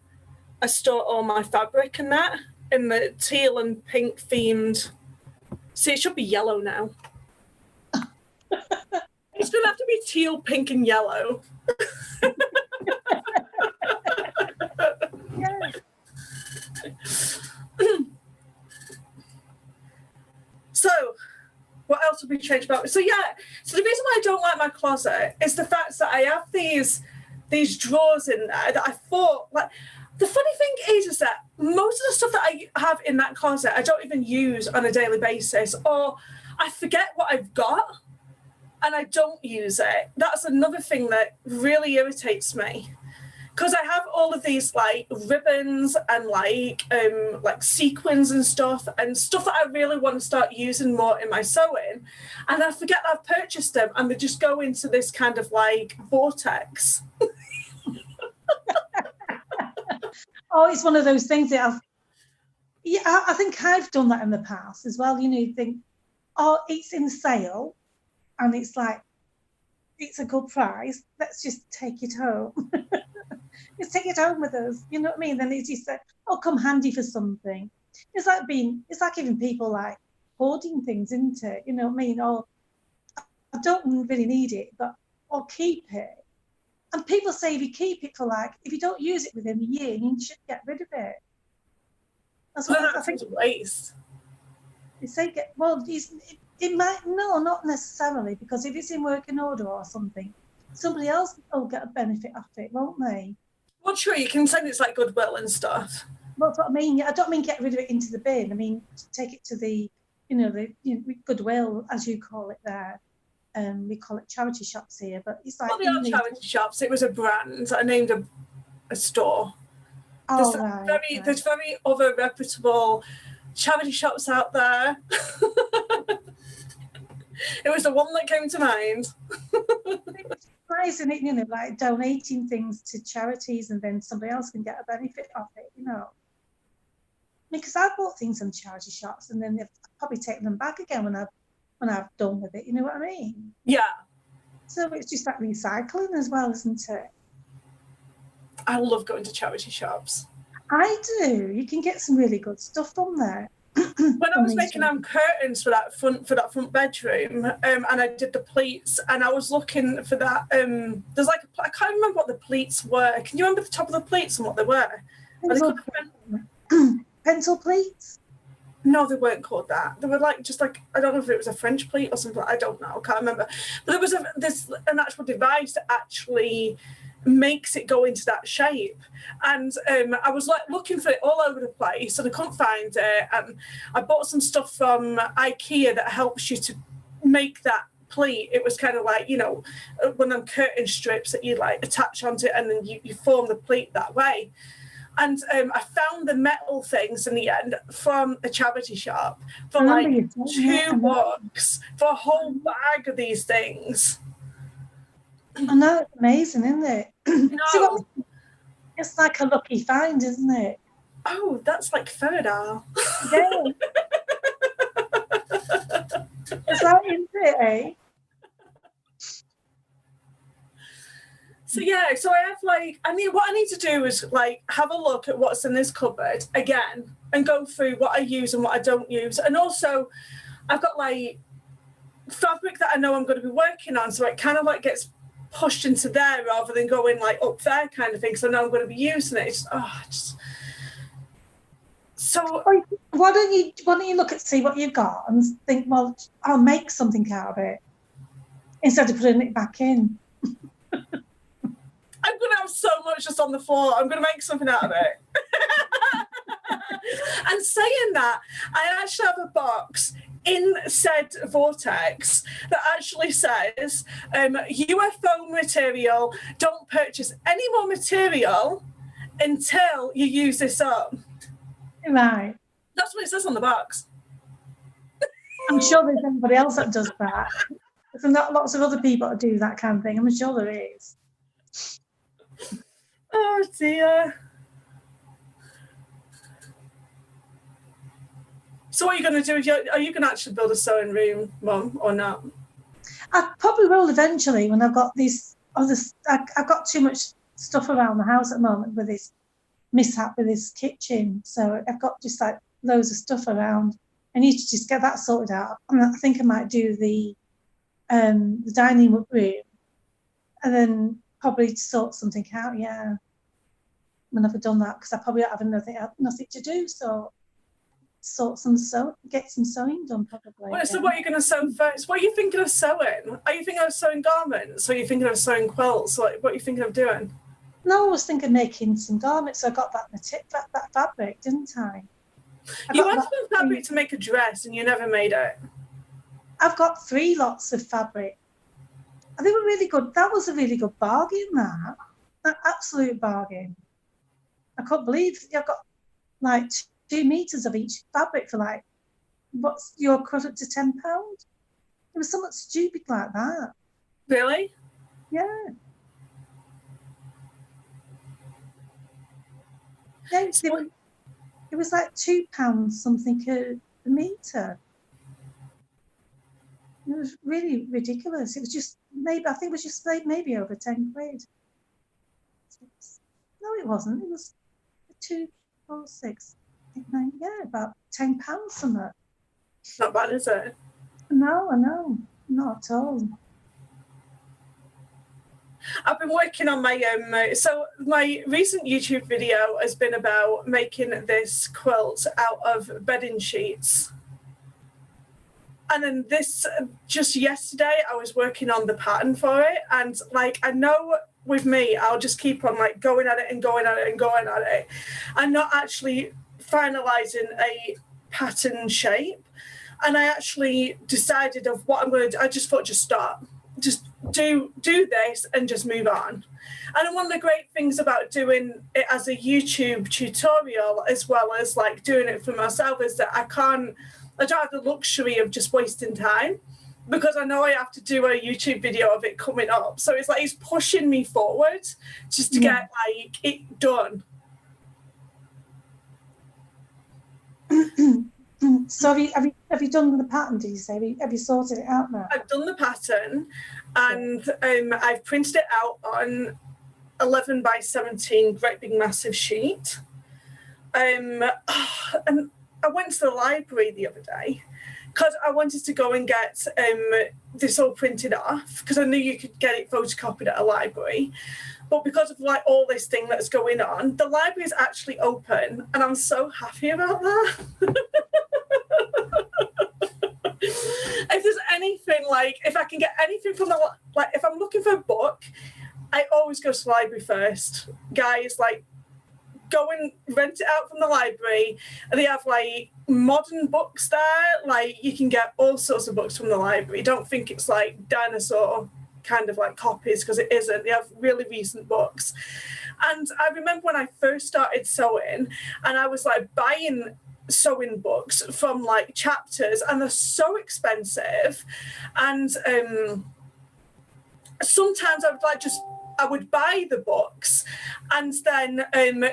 I store all my fabric and that, in the teal and pink themed. See, it should be yellow now. It's going to have to be teal, pink, and yellow. So, what else will be changed about. So yeah, so the reason why I don't like my closet is the fact that I have these drawers in there that I thought, like, the funny thing is that most of the stuff that I have in that closet I don't even use on a daily basis, or I forget what I've got and I don't use it. That's another thing that really irritates me. Because I have all of these like ribbons and like sequins and stuff that I really want to start using more in my sewing, and I forget I've purchased them, and they just go into this kind of like vortex. Oh, it's one of those things that I think I've done that in the past as well. You know, you think, oh, it's in sale, and it's like, it's a good price. Let's just take it home. Just take it home with us. You know what I mean? Then it's just like, oh, come handy for something. It's like giving people like hoarding things, isn't it? You know what I mean? Or I don't really need it, but I'll keep it. And people say if you keep it for like, if you don't use it within a year, you should get rid of it. That's what I think. Waste. They say it might, no, not necessarily, because if it's in working order or something, somebody else will get a benefit off it, won't they? Well, true, you can send it's like Goodwill and stuff. That's what I mean. I don't mean get rid of it into the bin. I mean take it to the Goodwill, as you call it there. We call it charity shops here, but it's like. Well, they are charity shops. It was a brand. I named a store. Oh, There's very other reputable charity shops out there. It was the one that came to mind. It's nice, isn't it? You know, like donating things to charities, and then somebody else can get a benefit off it. You know, because I've bought things from charity shops, and then they've probably taken them back again when I've done with it. You know what I mean? Yeah. So it's just like recycling as well, isn't it? I love going to charity shops. I do. You can get some really good stuff from there. When I was making curtains for that front bedroom, and I did the pleats, and I was looking for that. There's like I can't remember what the pleats were. Can you remember the top of the pleats and what they were? Pencil pleats? No, they weren't called that. They were like I don't know if it was a French pleat or something. I don't know. I can't remember. But there was an actual device that actually makes it go into that shape, and I was like looking for it all over the place and I couldn't find it, and I bought some stuff from IKEA that helps you to make that pleat. It was kind of like, you know, one of them curtain strips that you like attach onto it, and then you form the pleat that way. And I found the metal things in the end from a charity shop for like $2 for a whole bag of these things. I know, it's amazing, isn't it? No. It's like a lucky find, isn't it? Oh, that's like Faodail. Yeah. It's like, isn't it, eh? So yeah, so I have what I need to do is like have a look at what's in this cupboard again and go through what I use and what I don't use. And also I've got like fabric that I know I'm going to be working on, so it kind of like gets pushed into there rather than going like up there kind of thing, because I know I'm going to be using it. So why don't you look at see what you've got and think, well, I'll make something out of it instead of putting it back in. I'm going to have so much just on the floor. I'm going to make something out of it. And saying that, I actually have a box in said vortex that actually says, UFO material, don't purchase any more material until you use this up. Right. That's what it says on the box. I'm sure there's anybody else that does that. There's not lots of other people that do that kind of thing. I'm sure there is. Oh dear. So what are you going to do? Are you going to actually build a sewing room, Mum, or not? I probably will eventually when I've got these others. I've got too much stuff around the house at the moment with this mishap with this kitchen. So I've got just like loads of stuff around. I need to just get that sorted out. And I think I might do the dining room and then probably sort something out, yeah. I've never done that because I probably don't have nothing to do. So get some sewing done probably. Well, so what are you going to sew first? What are you thinking of sewing? Are you thinking of sewing garments? Or are you thinking of sewing quilts? What are you thinking of doing? No, I was thinking of making some garments. So I got that fabric, didn't I? You wanted some fabric to make a dress and you never made it. I've got 3 lots of fabric. And they were really good. That was a really good bargain, that. An absolute bargain. I can't believe I've got like 2 meters of each fabric for like, what's your equivalent to £10? It was something stupid like that. Really? Yeah. Yeah, it was like £2 something a meter. It was really ridiculous. It was just maybe over 10 quid. No, it wasn't. It was 2, 4, 6, 8, 9. Yeah, about £10 something. Not bad, is it? No, I know, not at all. I've been working on my so my recent YouTube video has been about making this quilt out of bedding sheets. And then just yesterday, I was working on the pattern for it. And like, I know with me, I'll just keep on like going at it and going at it and going at it. I'm not actually finalizing a pattern shape. And I actually decided of what I'm going to do. I just thought, just stop. Just do this and just move on. And one of the great things about doing it as a YouTube tutorial, as well as like doing it for myself, is that I don't have the luxury of just wasting time, because I know I have to do a YouTube video of it coming up. So it's like it's pushing me forward just to get like it done. So have you done the pattern, do you say? Have you sorted it out now? I've done the pattern, and I've printed it out on 11 by 17 great big massive sheet. And I went to the library the other day because I wanted to go and get this all printed off, because I knew you could get it photocopied at a library. But because of like all this thing that's going on, the library is actually open, and I'm so happy about that. If there's anything, like if I can get anything from if I'm looking for a book, I always go to the library first. Guys, like, go and rent it out from the library, and they have like modern books there. Like, you can get all sorts of books from the library. Don't think it's like dinosaur kind of like copies, because it isn't. They have really recent books. And I remember when I first started sewing, and I was like buying sewing books from like Chapters, and they're so expensive. And sometimes I would buy the books and then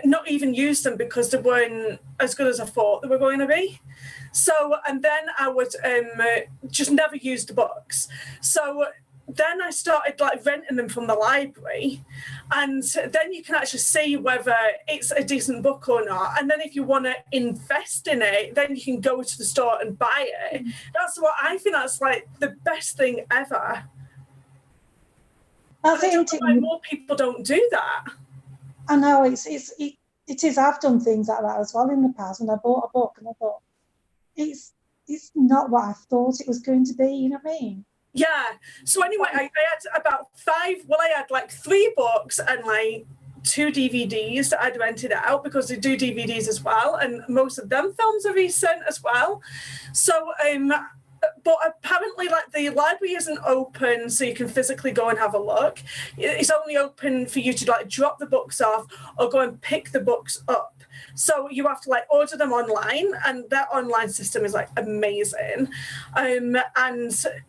not even use them because they weren't as good as I thought they were going to be. So, and then I would just never use the books. So then I started like renting them from the library, and then you can actually see whether it's a decent book or not. And then if you want to invest in it, then you can go to the store and buy it. That's what I think. That's like the best thing ever. I don't know why more people don't do that. I know it is. I've done things like that as well in the past. When I bought a book and I thought it's not what I thought it was going to be. You know what I mean? Yeah. So anyway, I had about 5. Well, I had like 3 books and like 2 DVDs that I'd rented out, because they do DVDs as well, and most of them films are recent as well. So but apparently, like, the library isn't open so you can physically go and have a look. It's only open for you to like drop the books off or go and pick the books up. So you have to like order them online, and that online system is like amazing. And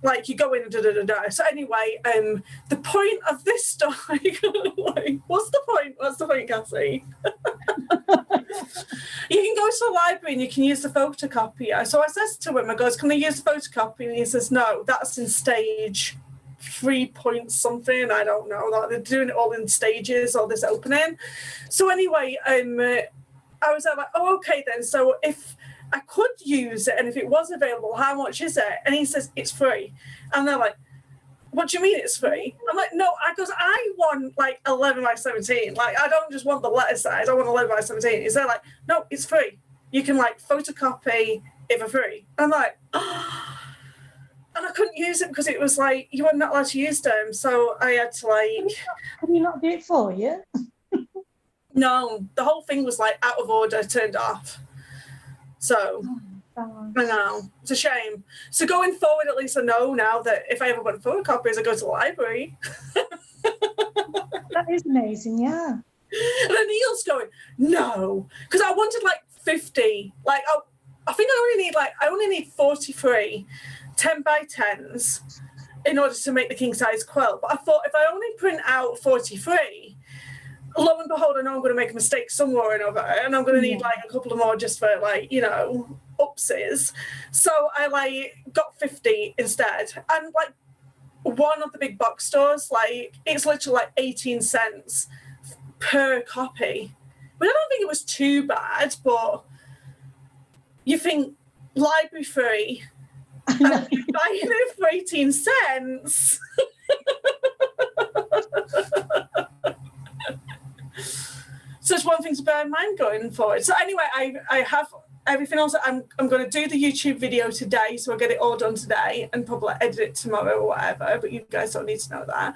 like you go in and So anyway, the point of this story, like, what's the point? What's the point, Cassie? You can go to the library and you can use the photocopier. So I says to him, I goes, can I use the photocopy? And he says, no, that's in stage 3 point something. I don't know. They're doing it all in stages, all this opening. So anyway, I was like, oh, okay then. So if I could use it and if it was available, how much is it? And he says, it's free. And they're like, what do you mean it's free? I'm like, no, I want like 11 by 17. Like, I don't just want the letter size. I want 11 by 17. Is they're like, no, it's free. you can like photocopy it for free. And I'm like, and I couldn't use it because it was like, you were not allowed to use them. So I had to like... Can you not do it for you? No, the whole thing was like out of order, turned off. So... I know, it's a shame. So going forward, at least I know now that if I ever want photocopies, I go to the library. That is amazing, yeah. And then Neil's going, no, because I wanted like 50. Like, I think I only need 43 10 by 10s in order to make the king size quilt. But I thought if I only print out 43, lo and behold, I know I'm going to make a mistake somewhere or another, and I'm going to need like a couple of more just for like, you know, upsies. So I like got 50 instead. And like one of the big box stores, like it's literally like 18 cents per copy. But I don't think it was too bad, but you think library free and buying it for 18 cents. So it's one thing to bear in mind going forward. So anyway, I have everything else. I'm going to do the YouTube video today, so I'll get it all done today and probably edit it tomorrow or whatever, but you guys don't need to know that.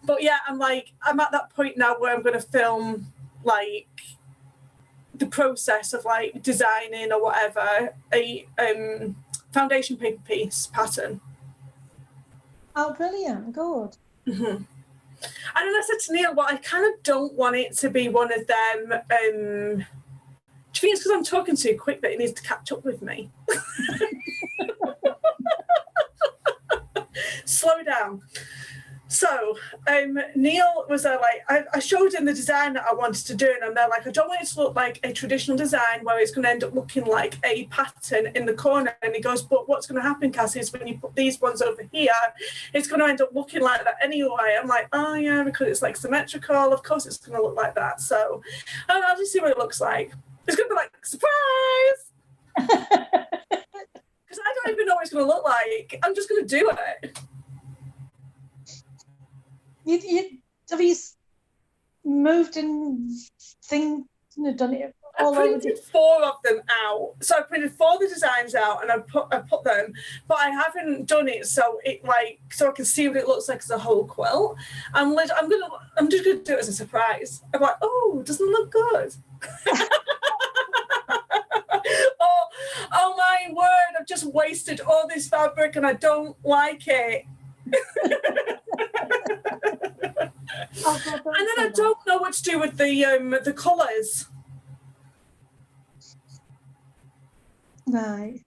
But yeah, I'm at that point now where I'm going to film like the process of like designing or whatever a foundation paper piece pattern. Oh, brilliant. Good. Mm-hmm. And then I said to Neil, well, I kind of don't want it to be one of them. Do you think it's because I'm talking too quick that he needs to catch up with me? Slow down. So Neil was like, I showed him the design that I wanted to do, and they're like, I don't want it to look like a traditional design where it's going to end up looking like a pattern in the corner. And he goes, but what's going to happen, Cassie, is when you put these ones over here, it's going to end up looking like that anyway. I'm like, oh yeah, because it's like symmetrical. Of course it's going to look like that. So I'll just see what it looks like. It's going to be like, surprise! Because I don't even know what it's going to look like. I'm just going to do it. Have you moved and done it all over? I printed 4 of them out. So I printed 4 of the designs out and I put them, but I haven't done it so I can see what it looks like as a whole quilt. I'm just gonna do it as a surprise. I'm like, oh, doesn't it look good? oh my word, I've just wasted all this fabric and I don't like it. And then I don't know what to do with the colours. Right.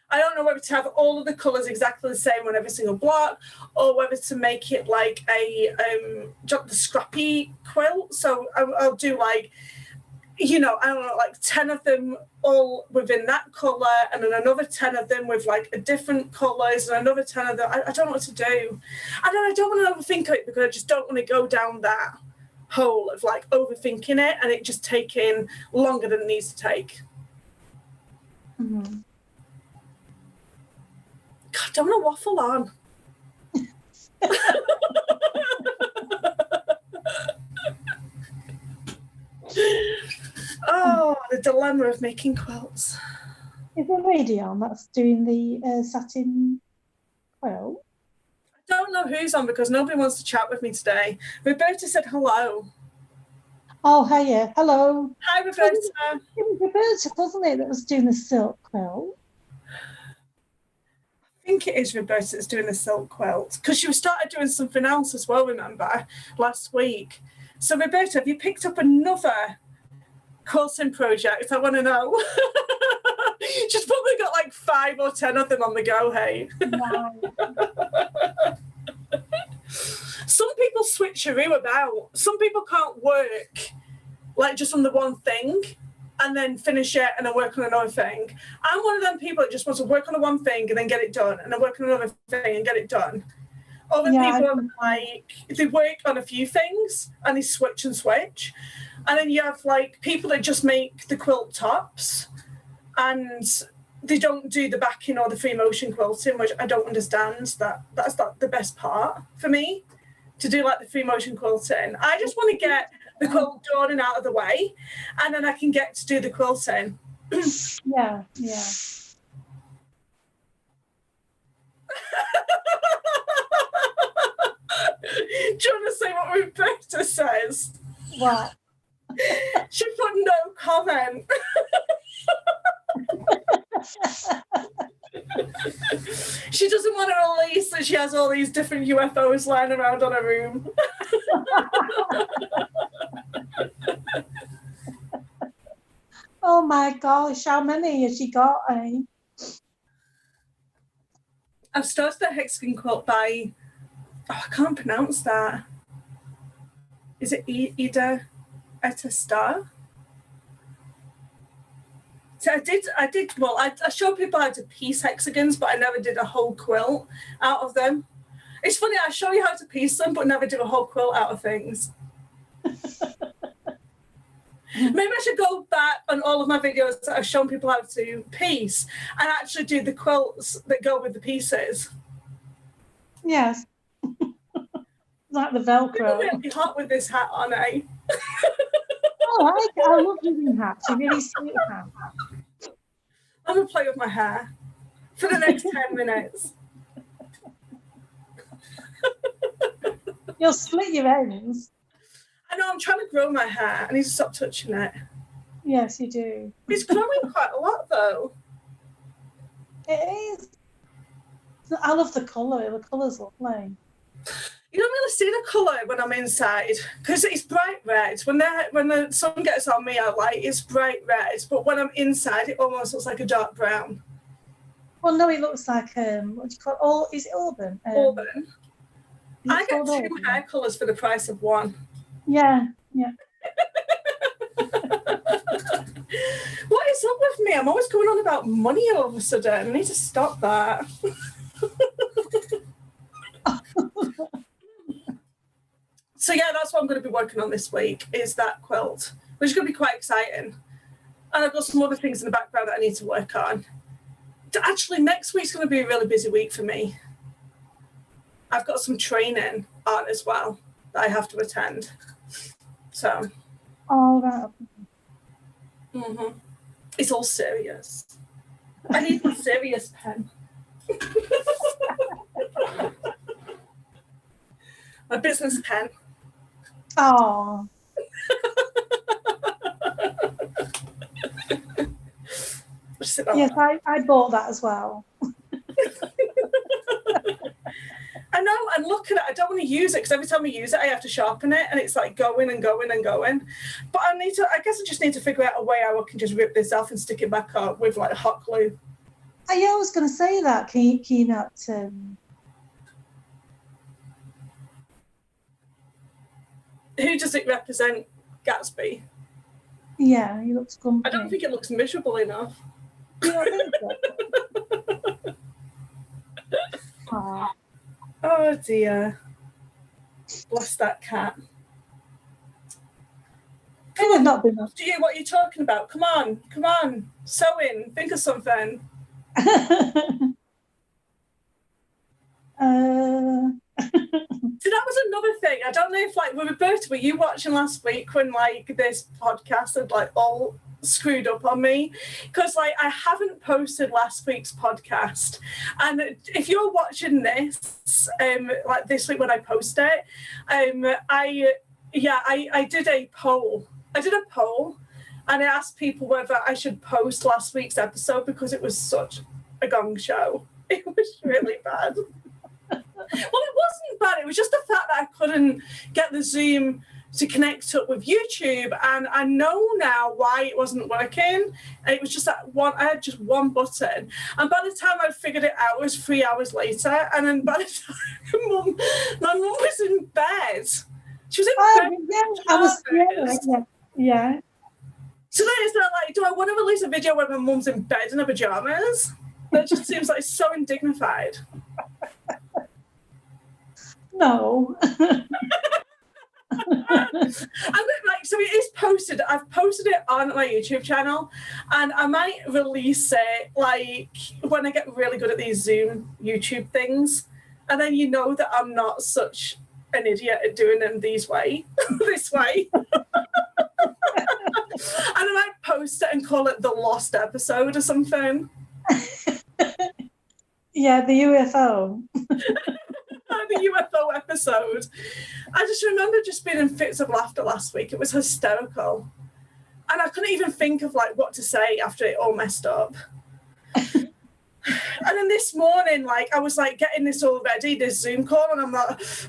I don't know whether to have all of the colours exactly the same on every single block, or whether to make it like the scrappy quilt. So I'll do like, you know, I don't know, like 10 of them all within that colour, and then another 10 of them with like a different colours, and another 10 of them. I don't know what to do. And then I don't want to overthink it because I just don't want to go down that hole of like overthinking it and it just taking longer than it needs to take. Mm-hmm. God, don't want to waffle on. Oh, the dilemma of making quilts. Is there a lady on that's doing the satin quilt? I don't know who's on because nobody wants to chat with me today. Roberta said hello. Oh, hiya. Hello. Hi, Roberta. It was Roberta, wasn't it, that was doing the silk quilt? I think it is Roberta that's doing the silk quilt because she started doing something else as well, remember, last week. So, Roberta, have you picked up another quilting project? I want to know. She's probably got like 5 or 10 of them on the go, hey? Wow. Some people switcheroo about. Some people can't work like just on the one thing and then finish it and then work on another thing. I'm one of them people that just wants to work on the one thing and then get it done, and then work on another thing and get it done. Other people are like, they work on a few things and they switch and switch. And then you have like people that just make the quilt tops and they don't do the backing or the free motion quilting, which I don't understand. That's not the best part for me, to do like the free motion quilting. I just want to get the quilt done and out of the way, and then I can get to do the quilting. Yeah. Do you want to say what Roberta says? What? She put no comment. She doesn't want to release that she has all these different UFOs lying around on her room. Oh my gosh, how many has she got? I've started the hexagon quilt by, I can't pronounce that. Is it Ida Star? So I showed people how to piece hexagons, but I never did a whole quilt out of them. It's funny, I show you how to piece them, but never do a whole quilt out of things. Maybe I should go back on all of my videos that I've shown people how to piece and actually do the quilts that go with the pieces. Yes. Like the Velcro. People are really hot with this hat on, eh? I like it. I love using hats. You really sweet hat. I'm going to play with my hair for the next 10 minutes. You'll split your ends. I know, I'm trying to grow my hair. I need to stop touching it. Yes, you do. It's growing quite a lot, though. It is. I love the colour. The colour's lovely. You don't really see the colour when I'm inside because it's bright red. When the sun gets on me, it's bright red. But when I'm inside, it almost looks like a dark brown. Well, no, it looks like what do you call it? Is it auburn? Auburn. I get two hair colours for the price of one. Yeah. What is up with me? I'm always going on about money all of a sudden. I need to stop that. So yeah, that's what I'm going to be working on this week, is that quilt, which is going to be quite exciting. And I've got some other things in the background that I need to work on. Actually, next week's going to be a really busy week for me. I've got some training on as well that I have to attend. So. Oh, right. Mm-hmm. It's all serious. I need a serious pen. My business pen. Oh. Yes, I bought that as well. I know, and look at it. I don't want to use it because every time I use it, I have to sharpen it, and it's like going and going and going. But I guess I just need to figure out a way how I can just rip this off and stick it back up with like hot glue. I was going to say that. Can you not? Who does it represent? Gatsby. Yeah, he looks grumpy. I don't think it looks miserable enough. You don't think so? Aww. Oh dear. Bless that cat. It would not be much. What are you talking about? Come on. Sewing. Think of something. So that was another thing. I don't know if with Roberta, were you watching last week when this podcast had all screwed up on me? Because I haven't posted last week's podcast, and if you're watching this this week when I post it, I did a poll. And I asked people whether I should post last week's episode because it was such a gong show. It was really bad. Well, it wasn't bad. It was just the fact that I couldn't get the Zoom to connect up with YouTube, and I know now why it wasn't working. And it was just that one. I had just one button, and by the time I figured it out, it was 3 hours later. And then by the time my mum was in bed. She was in bed. Yeah, I was. Yeah. So then it's not do I want to release a video where my mum's in bed in her pajamas? That just seems so indignified. No. So it is posted. I've posted it on my YouTube channel, and I might release it when I get really good at these Zoom YouTube things, and then you know that I'm not such an idiot at doing them this way. And I might post it and call it the lost episode or something. Yeah, the UFO. The UFO episode. I just remember just being in fits of laughter last week. It was hysterical. And I couldn't even think of like what to say after it all messed up. And then this morning, like I was like getting this all ready, this Zoom call, and I'm like, is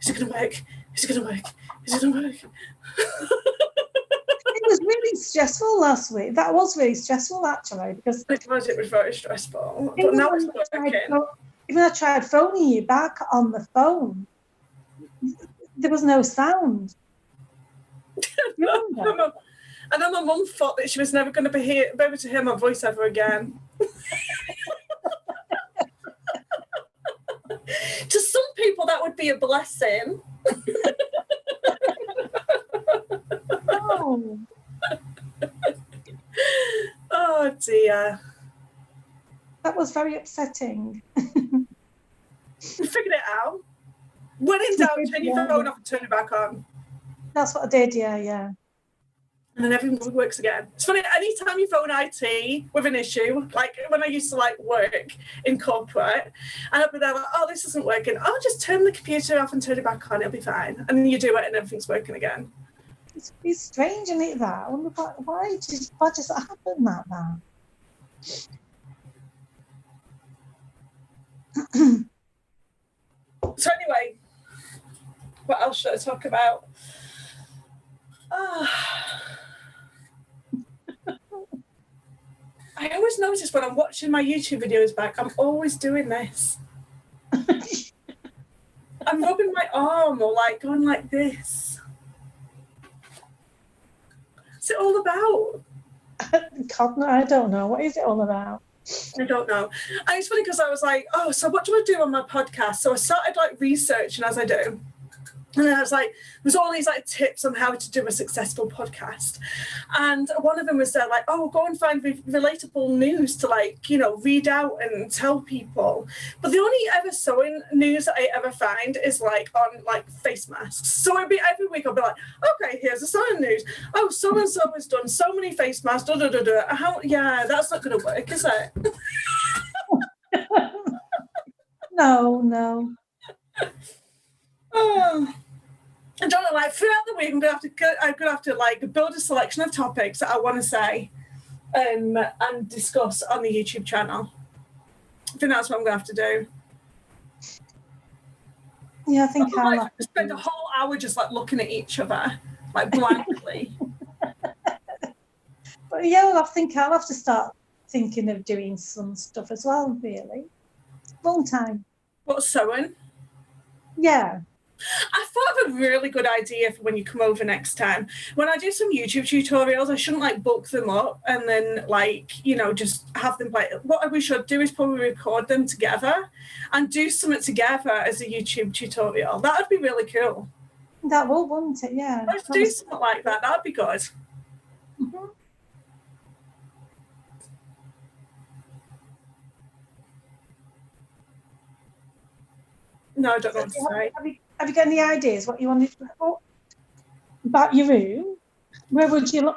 it gonna work? Is it gonna work? Is it gonna work? It was really stressful last week. That was really stressful actually, because it was very stressful. But now it's working. Even I tried phoning you back on the phone, there was no sound. And then my mum thought that she was never going to be able to hear my voice ever again. To some people, that would be a blessing. Oh. Oh dear. That was very upsetting. We figured it out. When in doubt, turn your phone off and turn it back on. That's what I did, yeah. And then everything works again. It's funny, anytime you phone IT with an issue, like when I used to like work in corporate, and I'd be there like, oh, this isn't working. I'll just turn the computer off and turn it back on, it'll be fine. And then you do it and everything's working again. It's strange, isn't it, that? I wonder why does that happen like that? So anyway, what else should I talk about? I always notice when I'm watching my YouTube videos back, I'm always doing this. I'm rubbing my arm or like going like this. What's it all about? God, no, I don't know. What is it all about? I don't know. And it's funny because I was like, oh, so what do I do on my podcast? So I started like researching as I do. And then I was like, there's all these like tips on how to do a successful podcast. And one of them was like, oh, go and find relatable news to like, you know, read out and tell people. But the only ever sewing news that I ever find is like on like face masks. So it'd be every week I'll be like, okay, here's the sewing news. Oh, so-and-so has done so many face masks. Yeah, that's not going to work, is it? No. Oh, I don't know. Like throughout the week, I'm gonna have to like build a selection of topics that I want to say, and discuss on the YouTube channel. I think that's what I'm gonna have to do. Yeah, I think I'll like, spend a whole hour just like looking at each other, like blankly. But yeah, I think I'll have to start thinking of doing some stuff as well. Really, long time. What, sewing? Yeah. I thought of a really good idea for when you come over next time. When I do some YouTube tutorials, I shouldn't like book them up and then like, you know, just have them like, what we should do is probably record them together and do something together as a YouTube tutorial. That would be really cool. That will, wouldn't it? Yeah. Let's do something like that. That'd be good. Mm-hmm. No, I don't know what to say. Have you got any ideas what you wanted about your room? Where would you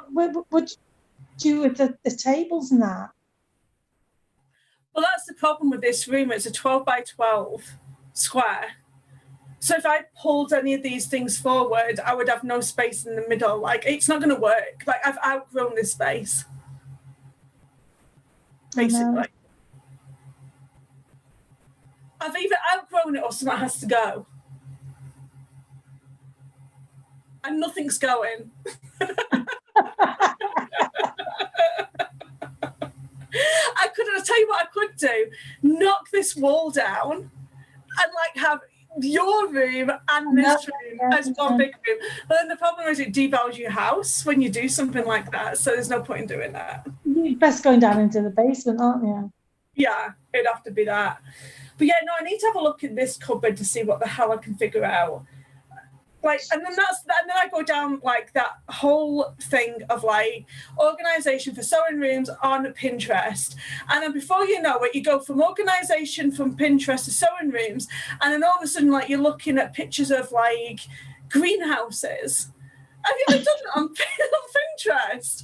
do with the tables and that? Well, that's the problem with this room. It's a 12 by 12 square. So if I pulled any of these things forward, I would have no space in the middle. Like, it's not going to work. Like, I've outgrown this space, basically. I've either outgrown it or something has to go. And nothing's going. I'll tell you what I could do. Knock this wall down and like have your room and this room as one big room. But then the problem is it devalues your house when you do something like that. So there's no point in doing that. You're best going down into the basement, aren't you? Yeah, it'd have to be that. But yeah, no, I need to have a look at this cupboard to see what the hell I can figure out. Like, and then I go down like that whole thing of like organization for sewing rooms on Pinterest, and then before you know it, you go from organization from Pinterest to sewing rooms, and then all of a sudden, like you're looking at pictures of like greenhouses. Have you ever done it on Pinterest?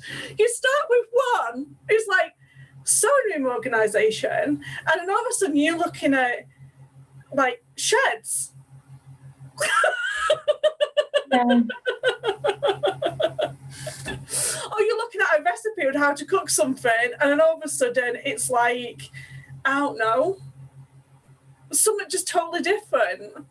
organisation, and then all of a sudden you're looking at like sheds. Yeah. Or you're looking at a recipe on how to cook something, and then all of a sudden it's like, I don't know, something just totally different.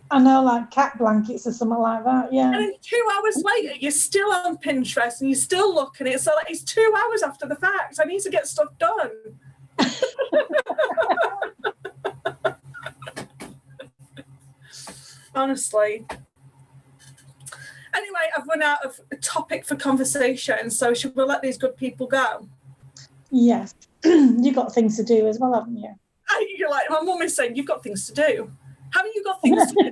I know, like cat blankets or something like that. Yeah. And then 2 hours later, you're still on Pinterest and you're still looking at it. So like, it's 2 hours after the fact. I need to get stuff done. Honestly. Anyway, I've run out of a topic for conversation, so should we let these good people go? Yes. You've got things to do as well, haven't you? You're like, my mum is saying, you've got things to do. Haven't you got things to do?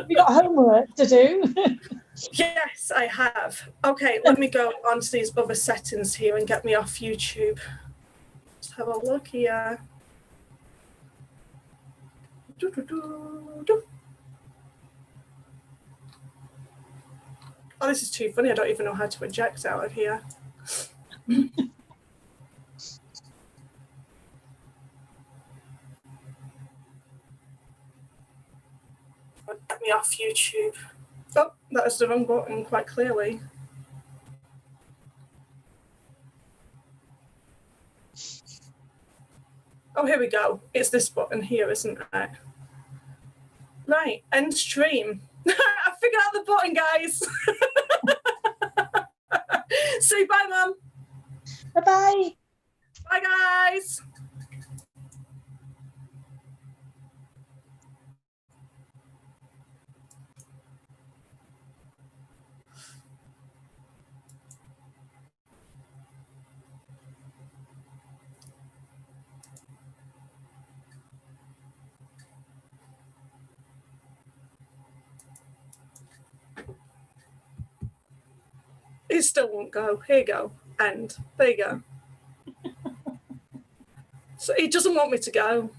You've got homework to do. Yes, I have. Okay, let me go onto these other settings here and get me off YouTube. Let's have a look here. Oh, this is too funny. I don't even know how to eject out of here. Get me off YouTube. Oh, that is the wrong button, quite clearly. Oh, here we go. It's this button here, isn't it? Right, end stream. I figured out the button, guys. Say bye, Mum. Bye-bye. Bye, guys. It still won't go. Here you go. End. There you go. So it doesn't want me to go.